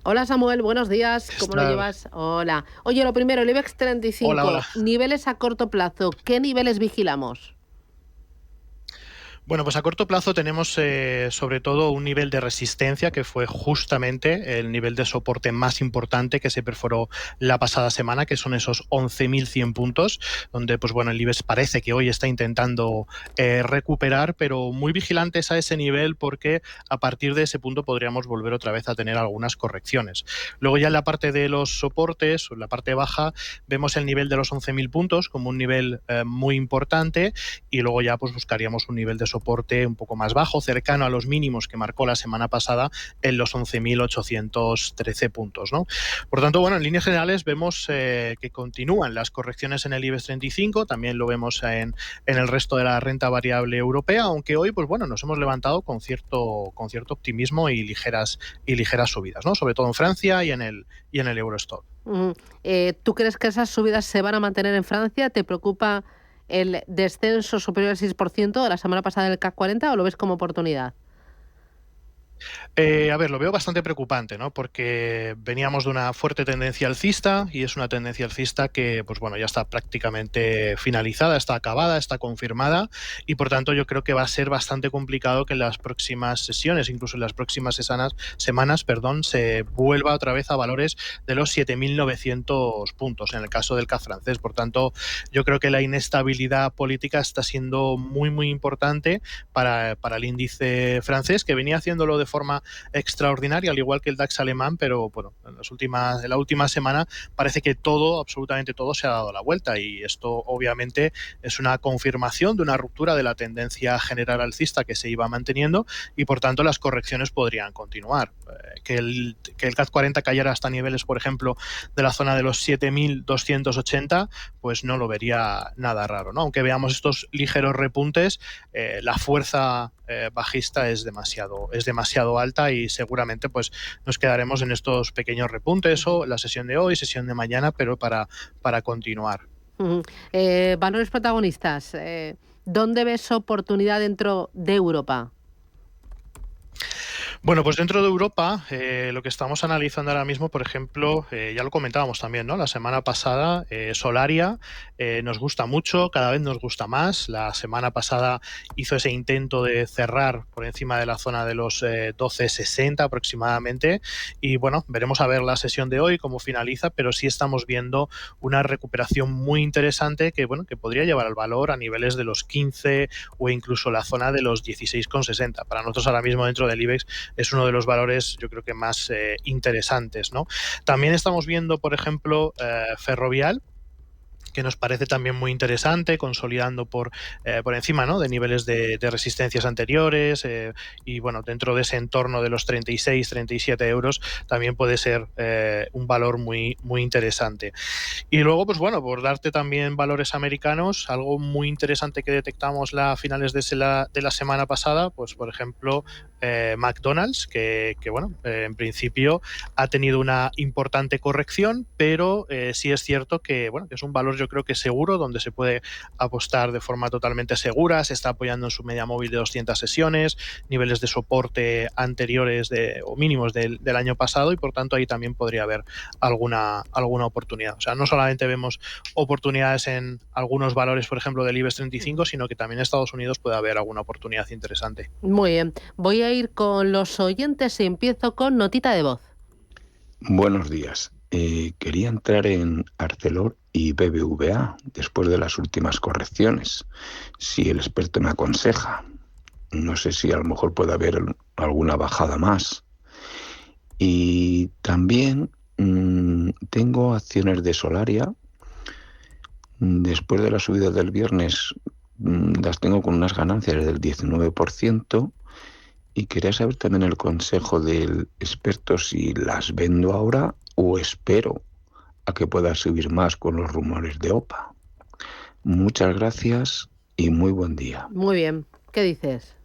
Hola Samuel, buenos días. ¿Cómo lo llevas? Hola. Oye, lo primero, el IBEX 35, hola. Niveles a corto plazo. ¿Qué niveles vigilamos? Bueno, pues a corto plazo tenemos sobre todo un nivel de resistencia que fue justamente el nivel de soporte más importante que se perforó la pasada semana, que son esos 11.100 puntos, donde pues bueno, el IBEX parece que hoy está intentando recuperar, pero muy vigilantes a ese nivel porque a partir de ese punto podríamos volver otra vez a tener algunas correcciones. Luego ya en la parte de los soportes, en la parte baja, vemos el nivel de los 11.000 puntos como un nivel muy importante y luego ya pues buscaríamos un nivel de soporte un poco más bajo, cercano a los mínimos que marcó la semana pasada en los 11.813 puntos, ¿no? Por tanto, bueno, en líneas generales vemos que continúan las correcciones en el IBEX 35, también lo vemos en el resto de la renta variable europea, aunque hoy, pues bueno, nos hemos levantado con cierto optimismo y ligeras subidas, ¿no? Sobre todo en Francia y en el Eurostoxx. ¿Tú crees que esas subidas se van a mantener en Francia? ¿Te preocupa el descenso superior al 6% de la semana pasada del CAC 40 o lo ves como oportunidad? A ver, lo veo bastante preocupante, ¿no? Porque veníamos de una fuerte tendencia alcista y es una tendencia alcista que, pues bueno, ya está prácticamente finalizada, está acabada, está confirmada y por tanto yo creo que va a ser bastante complicado que en las próximas sesiones, incluso en las próximas semanas, se vuelva otra vez a valores de los 7.900 puntos en el caso del CAC francés. Por tanto, yo creo que la inestabilidad política está siendo muy, muy importante para el índice francés, que venía haciéndolo de de forma extraordinaria, al igual que el DAX alemán, pero bueno, en la última semana parece que absolutamente todo se ha dado la vuelta, y esto obviamente es una confirmación de una ruptura de la tendencia general alcista que se iba manteniendo, y por tanto las correcciones podrían continuar. Que el CAC 40 cayera hasta niveles, por ejemplo, de la zona de los 7.280, pues no lo vería nada raro, ¿no? Aunque veamos estos ligeros repuntes, la fuerza bajista es demasiado alta, y seguramente pues nos quedaremos en estos pequeños repuntes o la sesión de hoy, sesión de mañana, pero para continuar. Valores protagonistas, ¿dónde ves oportunidad dentro de Europa? Bueno, pues dentro de Europa, lo que estamos analizando ahora mismo, por ejemplo, ya lo comentábamos también, ¿no? La semana pasada, Solaria nos gusta mucho, cada vez nos gusta más. La semana pasada hizo ese intento de cerrar por encima de la zona de los 12.60 aproximadamente, y bueno, veremos a ver la sesión de hoy cómo finaliza, pero sí estamos viendo una recuperación muy interesante que, bueno, que podría llevar al valor a niveles de los 15 o incluso la zona de los 16,60. Para nosotros ahora mismo dentro del IBEX es uno de los valores, yo creo que más interesantes, ¿no? También estamos viendo, por ejemplo, Ferrovial, que nos parece también muy interesante, consolidando por encima, ¿no?, de niveles de resistencias anteriores, y bueno, dentro de ese entorno de los 36-37 euros también puede ser un valor muy, muy interesante. Y luego, pues bueno, por darte también valores americanos, algo muy interesante que detectamos a finales de la semana pasada, pues por ejemplo, McDonald's, que bueno, en principio ha tenido una importante corrección, pero sí es cierto que, bueno, que es un valor, yo creo que seguro, donde se puede apostar de forma totalmente segura. Se está apoyando en su media móvil de 200 sesiones, niveles de soporte anteriores o mínimos del año pasado, y por tanto ahí también podría haber alguna oportunidad. O sea, no solamente vemos oportunidades en algunos valores, por ejemplo, del IBEX 35, sino que también en Estados Unidos puede haber alguna oportunidad interesante. Muy bien, voy a ir con los oyentes y empiezo con notita de voz. Buenos días. Quería entrar en Arcelor y BBVA después de las últimas correcciones, si el experto me aconseja. No sé si a lo mejor puede haber alguna bajada más. Y también tengo acciones de Solaria. Después de la subida del viernes las tengo con unas ganancias del 19%, y quería saber también el consejo del experto si las vendo ahora o espero a que pueda subir más con los rumores de OPA. Muchas gracias y muy buen día. Muy bien, ¿qué dices?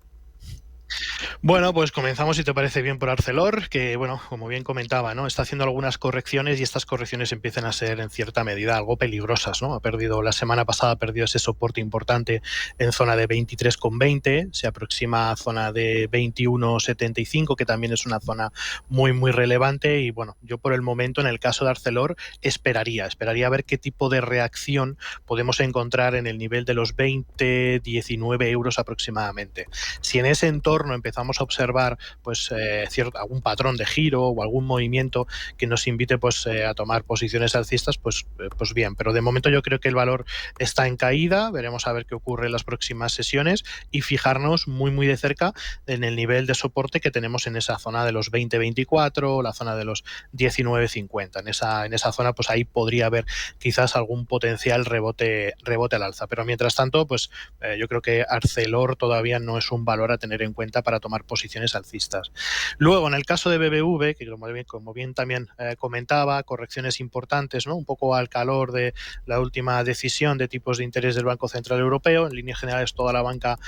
Bueno, pues comenzamos, si te parece bien, por Arcelor, que, bueno, como bien comentaba, ¿no?, está haciendo algunas correcciones, y estas correcciones empiezan a ser en cierta medida algo peligrosas, ¿no? La semana pasada perdió ese soporte importante en zona de 23,20, se aproxima a zona de 21,75, que también es una zona muy, muy relevante, y bueno, yo por el momento, en el caso de Arcelor, esperaría a ver qué tipo de reacción podemos encontrar en el nivel de los 20-19 euros aproximadamente. Si en ese entorno empezamos a observar pues algún patrón de giro o algún movimiento que nos invite pues a tomar posiciones alcistas, pues bien, pero de momento yo creo que el valor está en caída. Veremos a ver qué ocurre en las próximas sesiones y fijarnos muy muy de cerca en el nivel de soporte que tenemos en esa zona de los 20-24, la zona de los 19-50. En esa zona, pues ahí podría haber quizás algún potencial rebote al alza, pero mientras tanto, pues yo creo que Arcelor todavía no es un valor a tener en cuenta para tomar posiciones alcistas. Luego, en el caso de BBV, que como bien también comentaba, correcciones importantes, ¿no?, un poco al calor de la última decisión de tipos de interés del Banco Central Europeo. En líneas generales, toda la banca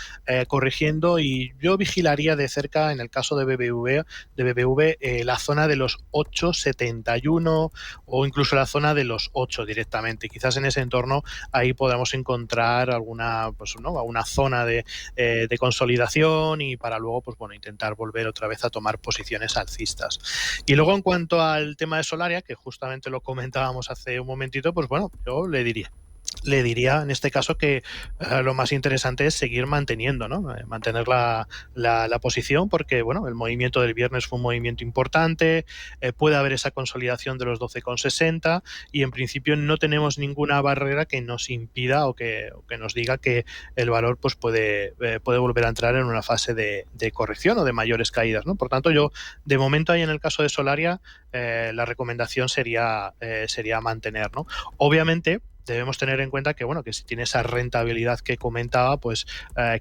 corrigiendo, y yo vigilaría de cerca, en el caso de BBV, la zona de los 8,71 o incluso la zona de los 8 directamente. Quizás en ese entorno ahí podamos encontrar alguna zona de consolidación, y para luego pues bueno, intentar volver otra vez a tomar posiciones alcistas. Y luego, en cuanto al tema de Solaria, que justamente lo comentábamos hace un momentito, pues bueno, yo le diría le diría en este caso que lo más interesante es seguir manteniendo, ¿no? Mantener la posición, porque bueno, el movimiento del viernes fue un movimiento importante, puede haber esa consolidación de los 12,60 y en principio no tenemos ninguna barrera que nos impida o que nos diga que el valor pues puede volver a entrar en una fase de corrección o de mayores caídas, ¿no? Por tanto, yo de momento ahí en el caso de Solaria la recomendación sería mantener, ¿no? Obviamente debemos tener en cuenta que bueno, que si tiene esa rentabilidad que comentaba, pues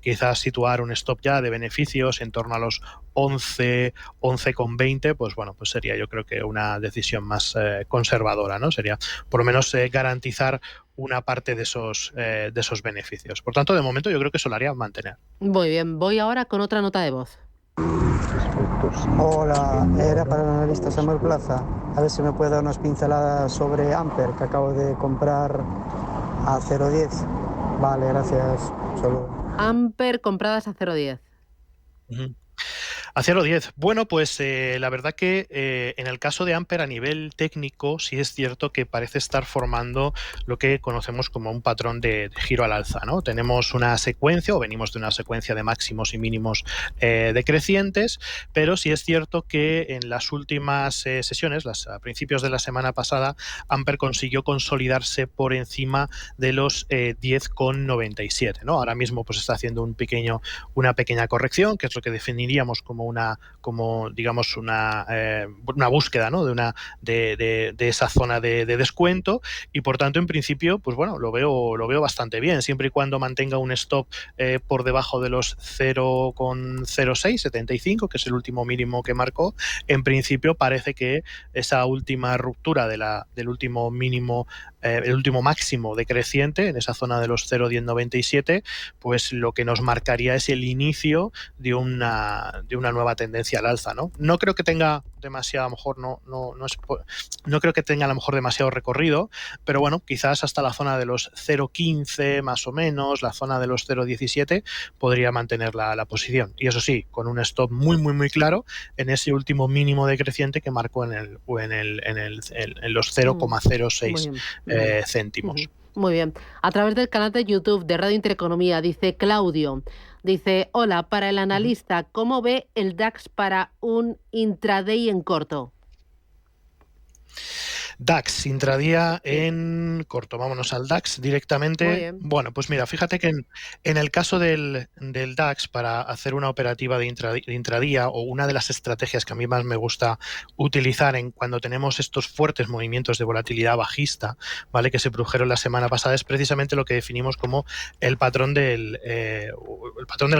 quizás situar un stop ya de beneficios en torno a los 11,20, pues bueno, pues sería yo creo que una decisión más conservadora, ¿no? Sería por lo menos garantizar una parte de esos beneficios. Por tanto, de momento yo creo que Solaria mantener. Muy bien, voy ahora con otra nota de voz. Hola, era para el analista Samuel Plaza. A ver si me puede dar unas pinceladas sobre Amper, que acabo de comprar a 0,10. Vale, gracias. Solo. Amper compradas a 0,10. A 0,10. Bueno, pues la verdad que en el caso de Amper a nivel técnico sí es cierto que parece estar formando lo que conocemos como un patrón de giro al alza, ¿no? Tenemos una secuencia o venimos de una secuencia de máximos y mínimos decrecientes, pero sí es cierto que en las últimas sesiones, a principios de la semana pasada, Amper consiguió consolidarse por encima de los 10,97, ¿no? Ahora mismo pues está haciendo una pequeña corrección, que es lo que definiríamos como una búsqueda, ¿no? de esa zona de descuento, y por tanto en principio pues bueno, lo veo bastante bien, siempre y cuando mantenga un stop por debajo de los 0,0675, que es el último mínimo que marcó. En principio parece que esa última ruptura del último mínimo, el último máximo decreciente en esa zona de los 0,1097, pues lo que nos marcaría es el inicio de una nueva tendencia al alza, ¿no? No creo que tenga demasiado, a lo mejor no creo que tenga a lo mejor demasiado recorrido, pero bueno, quizás hasta la zona de los 0,15 más o menos, la zona de los 0,17 podría mantener la posición, y eso sí, con un stop muy muy muy claro en ese último mínimo decreciente que marcó en los 0,06 céntimos. Muy bien. A través del canal de YouTube de Radio Intereconomía dice Claudio, dice: hola, para el analista, ¿cómo ve el DAX para un intraday en corto? DAX, intradía en corto. Vámonos al DAX directamente. Bueno, pues mira, fíjate que en el caso del DAX, para hacer una operativa de intradía, o una de las estrategias que a mí más me gusta utilizar cuando tenemos estos fuertes movimientos de volatilidad bajista, ¿vale?, que se produjeron la semana pasada, es precisamente lo que definimos como el patrón del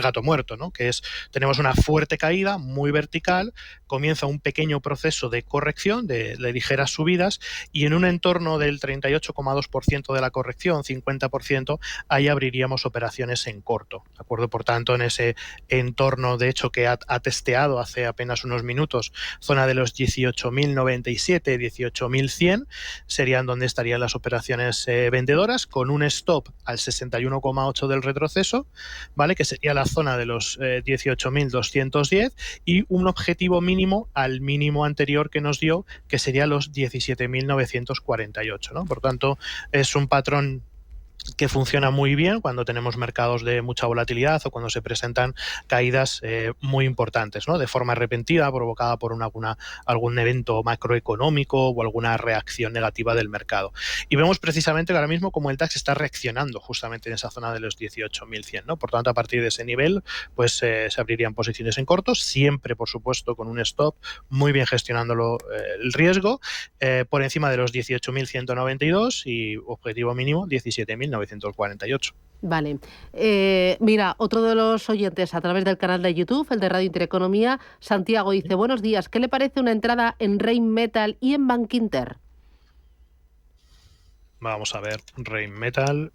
gato muerto, ¿no? Que es, tenemos una fuerte caída muy vertical, comienza un pequeño proceso de corrección, de ligeras subidas, y en un entorno del 38,2% de la corrección, 50%, ahí abriríamos operaciones en corto, ¿de acuerdo? Por tanto, en ese entorno, de hecho, que ha testeado hace apenas unos minutos, zona de los 18.097, 18.100, serían donde estarían las operaciones vendedoras, con un stop al 61,8 del retroceso, ¿vale?, que sería la zona de los 18.210, y un objetivo mínimo al mínimo anterior que nos dio, que sería los 17.948, ¿no? Por tanto, es un patrón que funciona muy bien cuando tenemos mercados de mucha volatilidad o cuando se presentan caídas muy importantes, ¿no?, de forma repentina, provocada por algún evento macroeconómico o alguna reacción negativa del mercado. Y vemos precisamente que ahora mismo como el DAX está reaccionando justamente en esa zona de los 18.100, ¿no? Por tanto, a partir de ese nivel, pues se abrirían posiciones en cortos, siempre, por supuesto, con un stop, muy bien gestionándolo el riesgo, por encima de los 18.192 y objetivo mínimo 17.948. Vale. Mira, otro de los oyentes a través del canal de YouTube, el de Radio Intereconomía, Santiago, dice: buenos días, ¿qué le parece una entrada en Rheinmetall y en Bankinter? Vamos a ver, Rheinmetall.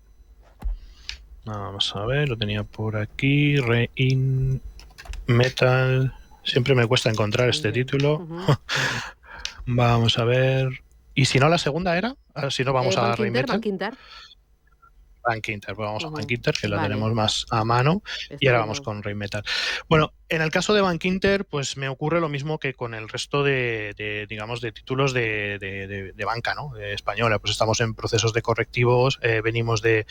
Vamos a ver, lo tenía por aquí. Rheinmetall. Siempre me cuesta encontrar este título. Vamos a ver. ¿Y si no, la segunda era? Si no, vamos a Rheinmetall. Bankinter, pues vamos a Bankinter, que la tenemos más a mano, y ahora vamos con Rheinmetall. Bueno, En el caso de Bankinter, pues me ocurre lo mismo que con el resto digamos, de títulos de banca, ¿no? Española. Pues estamos en procesos de correctivos, venimos de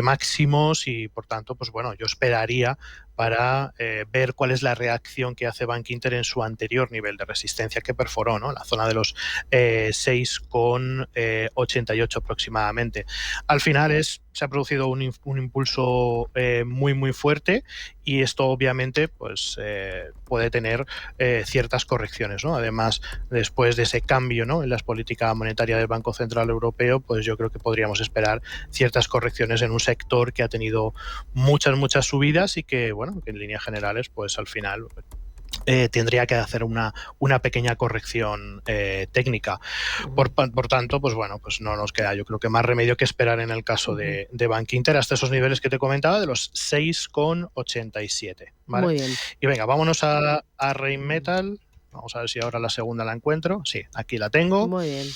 máximos y, por tanto, pues bueno, yo esperaría para ver cuál es la reacción que hace Bankinter en su anterior nivel de resistencia que perforó, ¿no? La zona de los 6,88 aproximadamente. Al final se ha producido un impulso muy, muy fuerte y esto obviamente pues puede tener ciertas correcciones, ¿no? Además, después de ese cambio, ¿no?, en la política monetaria del Banco Central Europeo, pues yo creo que podríamos esperar ciertas correcciones en un sector que ha tenido muchas subidas y que, bueno, que en líneas generales, pues al final tendría que hacer una pequeña corrección técnica. Por tanto, pues bueno, pues no nos queda, yo creo que más remedio que esperar en el caso de Bankinter hasta esos niveles que te comentaba de los 6,87. ¿Vale? Muy bien. Y venga, vámonos a Rheinmetall. Vamos a ver si ahora la segunda la encuentro. Sí, aquí la tengo. Muy bien.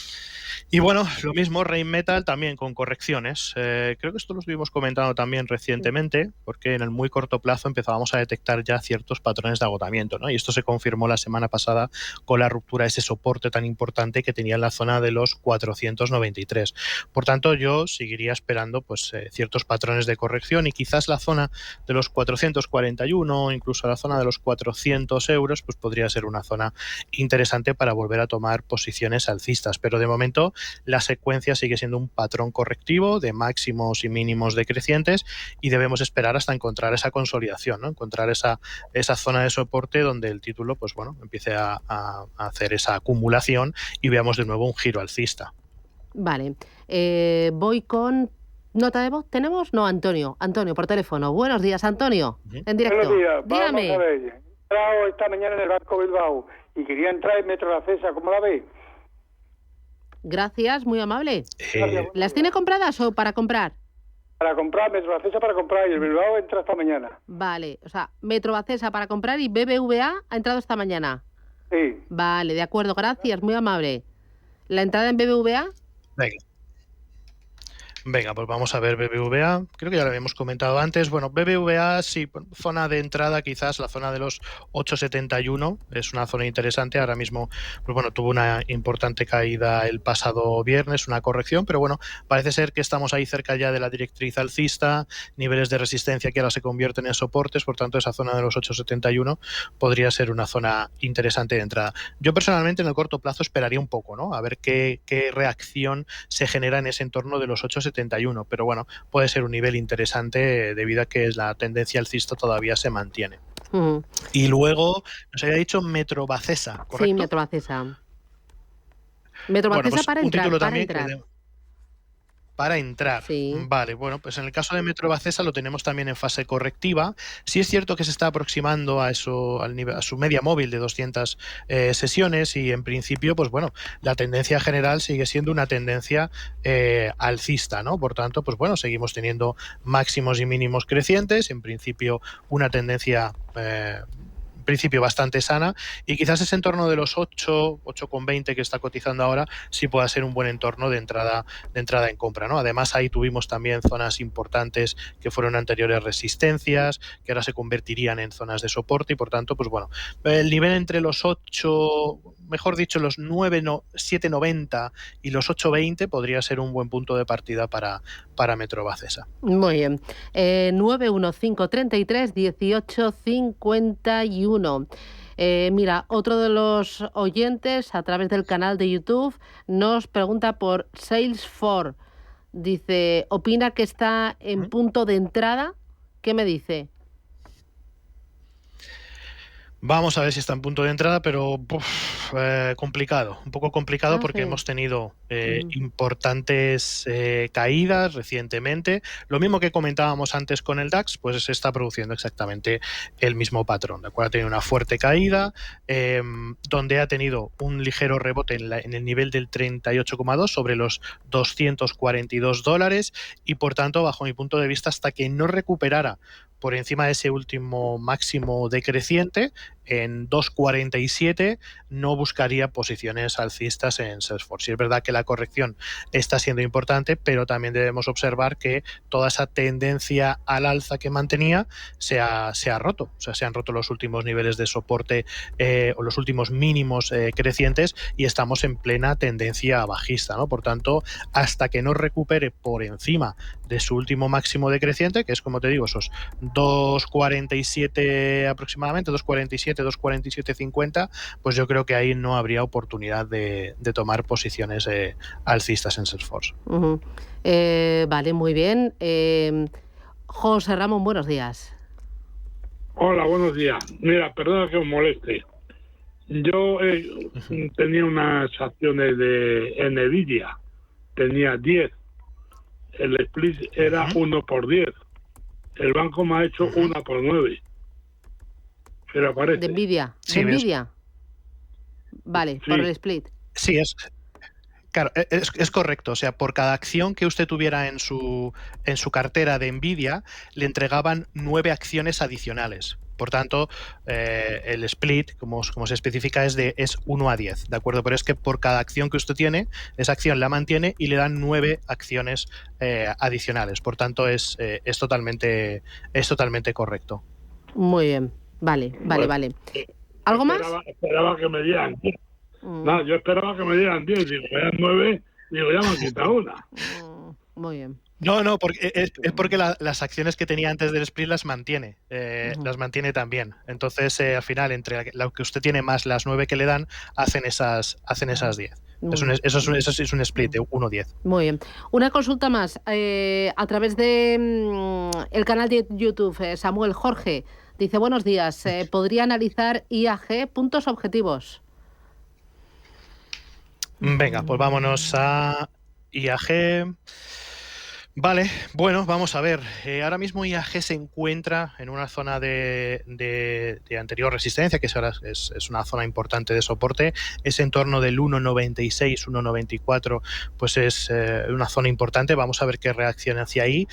Y bueno, lo mismo, Rheinmetall también con correcciones. Creo que esto lo estuvimos comentando también recientemente, porque en el muy corto plazo empezábamos a detectar ya ciertos patrones de agotamiento, ¿no? Y esto se confirmó la semana pasada con la ruptura de ese soporte tan importante que tenía en la zona de los 493. Por tanto, yo seguiría esperando pues ciertos patrones de corrección y quizás la zona de los 441, incluso la zona de los 400 euros, pues podría ser una zona interesante para volver a tomar posiciones alcistas. Pero de momento la secuencia sigue siendo un patrón correctivo de máximos y mínimos decrecientes y debemos esperar hasta encontrar esa consolidación, ¿no? Encontrar esa zona de soporte donde el título pues bueno, empiece a hacer esa acumulación y veamos de nuevo un giro alcista. Vale, voy con nota de voz. ¿Tenemos? No, Antonio por teléfono. Buenos días, Antonio, en directo. Buenos días. Dígame. Vamos a ver. He entrado esta mañana en el Banco Bilbao y quería entrar en Metrovacesa, ¿cómo la ve? Gracias, muy amable. ¿Las tiene compradas o para comprar? Para comprar, Metrovacesa para comprar y el Bilbao entra esta mañana. Vale, o sea, Metrovacesa para comprar y BBVA ha entrado esta mañana. Sí. Vale, de acuerdo, gracias, muy amable. ¿La entrada en BBVA? Venga, pues vamos a ver BBVA. Creo que ya lo habíamos comentado antes. Bueno, BBVA, sí, zona de entrada, quizás la zona de los 8,71 es una zona interesante. Ahora mismo, pues bueno, tuvo una importante caída el pasado viernes, una corrección, pero bueno, parece ser que estamos ahí cerca ya de la directriz alcista, niveles de resistencia que ahora se convierten en soportes, por tanto, esa zona de los 8,71 podría ser una zona interesante de entrada. Yo personalmente en el corto plazo esperaría un poco, ¿no? A ver qué reacción se genera en ese entorno de los 8,71. Pero bueno, puede ser un nivel interesante debido a que la tendencia alcista todavía se mantiene. Y luego nos había dicho Metrovacesa, ¿correcto? Sí, Metrovacesa. Metrovacesa pues para entrar. Para entrar. Sí. Vale, bueno, pues en el caso de Metrovacesa lo tenemos también en fase correctiva. Sí es cierto que se está aproximando a su media móvil de 200 sesiones y en principio, pues bueno, la tendencia general sigue siendo una tendencia alcista, ¿no? Por tanto, pues bueno, seguimos teniendo máximos y mínimos crecientes, en principio una tendencia principio bastante sana y quizás ese entorno de los 8,20 que está cotizando ahora sí pueda ser un buen entorno de entrada en compra, ¿no? Además ahí tuvimos también zonas importantes que fueron anteriores resistencias que ahora se convertirían en zonas de soporte y por tanto pues bueno, el nivel entre los 7,90 y los 8,20 podría ser un buen punto de partida para Metrovacesa. Muy bien. 91533 1851. Mira, otro de los oyentes a través del canal de YouTube nos pregunta por Salesforce. Dice, ¿opina que está en punto de entrada? ¿Qué me dice? Vamos a ver si está en punto de entrada, pero complicado, un poco complicado porque hemos tenido importantes caídas recientemente. Lo mismo que comentábamos antes con el DAX, pues se está produciendo exactamente el mismo patrón. ¿De acuerdo? Ha tenido una fuerte caída, donde ha tenido un ligero rebote en el nivel del 38,2 sobre los $242 y por tanto, bajo mi punto de vista, hasta que no recuperara por encima de ese último máximo decreciente, en 2,47 no buscaría posiciones alcistas en Salesforce. Y es verdad que la corrección está siendo importante, pero también debemos observar que toda esa tendencia al alza que mantenía se ha roto. O sea, se han roto los últimos niveles de soporte o los últimos mínimos crecientes y estamos en plena tendencia bajista, ¿no? Por tanto, hasta que no recupere por encima de su último máximo decreciente, que es, como te digo, esos 2,47 aproximadamente, 2,47, 2,47,50, pues yo creo que ahí no habría oportunidad de tomar posiciones alcistas en Salesforce. Vale, muy bien. José Ramón, buenos días. Hola, buenos días. Mira, perdona que os moleste. Yo tenía unas acciones de Nvidia, tenía 10. El split era 1 por 10. El banco me ha hecho 1 por 9. Pero aparece. ¿De Nvidia? Sí, ¿De Nvidia? Vale, sí. Por el split. Sí, claro, es correcto. O sea, por cada acción que usted tuviera en su cartera de Nvidia, le entregaban 9 acciones adicionales. Por tanto, el split, como se especifica, es 1 a 10, ¿de acuerdo? Pero es que por cada acción que usted tiene, esa acción la mantiene y le dan 9 acciones adicionales. Por tanto, es totalmente correcto. Muy bien. Vale. ¿Algo más? Esperaba que me dieran 10. No, yo esperaba que me dieran 10. Digo, me dan 9, digo, ya me han quitado una. Muy bien. No, porque es porque las acciones que tenía antes del split las mantiene también. Entonces, al final, entre lo que usted tiene más las 9 que le dan, hacen esas 10. Eso es un split de 1-10. Muy bien. Una consulta más. A través de el canal de YouTube, Samuel Jorge dice, buenos días, ¿podría analizar IAG puntos objetivos? Venga, pues vámonos a IAG. Vale, bueno, vamos a ver. Ahora mismo IAG se encuentra en una zona de anterior resistencia, que ahora es una zona importante de soporte. Es en torno del 1,96, 1,94, pues es una zona importante. Vamos a ver qué reacciona hacia ahí.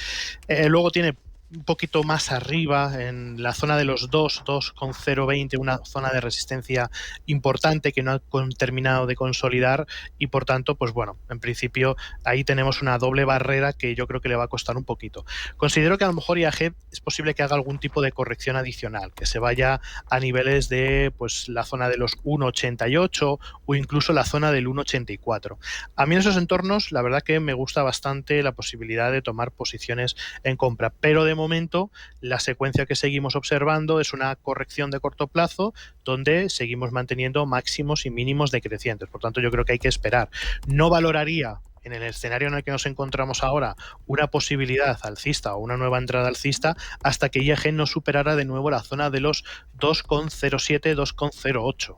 Luego tiene un poquito más arriba, en la zona de los 2,020, una zona de resistencia importante que no ha terminado de consolidar y por tanto, pues bueno, en principio ahí tenemos una doble barrera que yo creo que le va a costar un poquito. Considero que a lo mejor IAG es posible que haga algún tipo de corrección adicional, que se vaya a niveles de pues la zona de los 1,88 o incluso la zona del 1,84. A mí en esos entornos la verdad que me gusta bastante la posibilidad de tomar posiciones en compra, pero de momento la secuencia que seguimos observando es una corrección de corto plazo donde seguimos manteniendo máximos y mínimos decrecientes. Por tanto, yo creo que hay que esperar. No valoraría en el escenario en el que nos encontramos ahora una posibilidad alcista o una nueva entrada alcista hasta que IAG no superara de nuevo la zona de los 2,07, 2,08.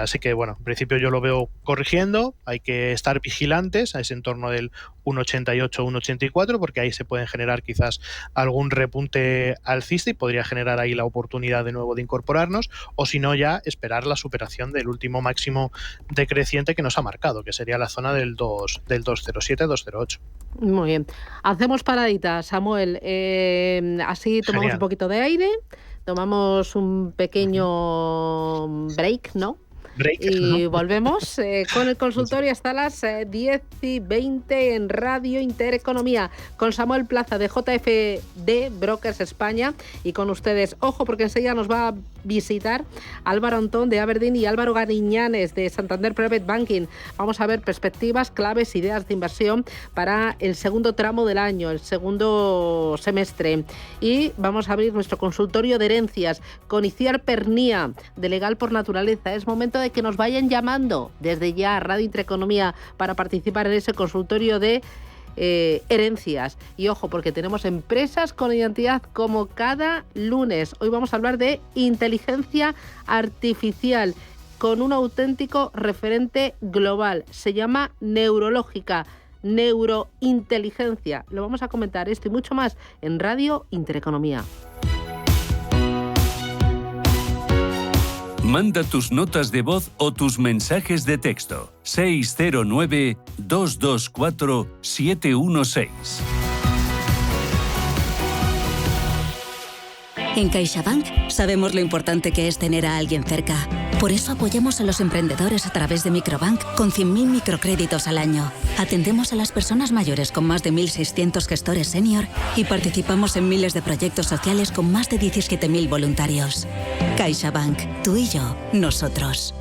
Así que bueno, en principio yo lo veo corrigiendo, hay que estar vigilantes a ese entorno del 1,88, 1,84 porque ahí se pueden generar quizás algún repunte alcista y podría generar ahí la oportunidad de nuevo de incorporarnos, o si no ya esperar la superación del último máximo decreciente que nos ha marcado, que sería la zona del 2,07, 2,08. Muy bien. Hacemos paradita, Samuel. Así tomamos Genial. Un poquito de aire, tomamos un pequeño break, ¿no? Y volvemos con el consultorio hasta las 10:20 en Radio Intereconomía con Samuel Plaza de JFD Brokers España y con ustedes. Ojo, porque enseguida nos va a visitar Álvaro Antón de Aberdeen y Álvaro Gariñanes de Santander Private Banking. Vamos a ver perspectivas, claves, ideas de inversión para el segundo tramo del año, el segundo semestre. Y vamos a abrir nuestro consultorio de herencias con Iciar Pernía, de Legal por Naturaleza. Es momento de que nos vayan llamando desde ya a Radio Intereconomía para participar en ese consultorio de herencias. Y ojo, porque tenemos empresas con identidad como cada lunes. Hoy vamos a hablar de inteligencia artificial con un auténtico referente global. Se llama Neurológica, neurointeligencia. Lo vamos a comentar esto y mucho más en Radio Intereconomía. Manda tus notas de voz o tus mensajes de texto. 609-224-716. En CaixaBank sabemos lo importante que es tener a alguien cerca. Por eso apoyamos a los emprendedores a través de Microbank con 100.000 microcréditos al año. Atendemos a las personas mayores con más de 1.600 gestores senior y participamos en miles de proyectos sociales con más de 17.000 voluntarios. CaixaBank, tú y yo, nosotros.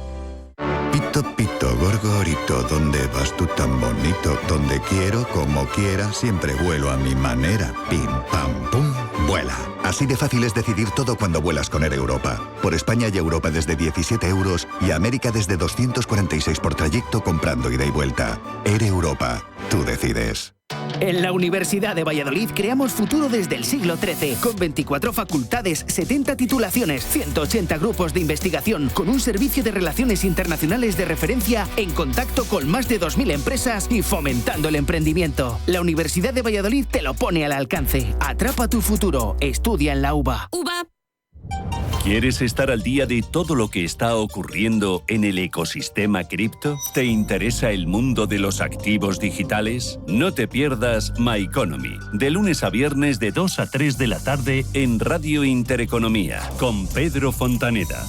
Pito, pito, gorgorito, ¿dónde vas tú tan bonito? Donde quiero, como quiera, siempre vuelo a mi manera. Pim, pam, pum, vuela. Así de fácil es decidir todo cuando vuelas con Air Europa. Por España y Europa desde 17 euros y América desde 246 por trayecto comprando ida y vuelta. Air Europa, tú decides. En la Universidad de Valladolid creamos futuro desde el siglo XIII, con 24 facultades, 70 titulaciones, 180 grupos de investigación, con un servicio de relaciones internacionales de referencia en contacto con más de 2.000 empresas y fomentando el emprendimiento. La Universidad de Valladolid te lo pone al alcance. Atrapa tu futuro. Estudia en la UVA. ¿Quieres estar al día de todo lo que está ocurriendo en el ecosistema cripto? ¿Te interesa el mundo de los activos digitales? No te pierdas My Economy, de lunes a viernes de 2 a 3 de la tarde en Radio Intereconomía, con Pedro Fontaneda.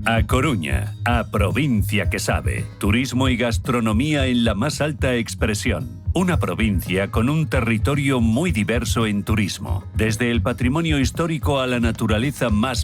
A Coruña, a provincia que sabe. Turismo y gastronomía en la más alta expresión. Una provincia con un territorio muy diverso en turismo. Desde el patrimonio histórico a la naturaleza más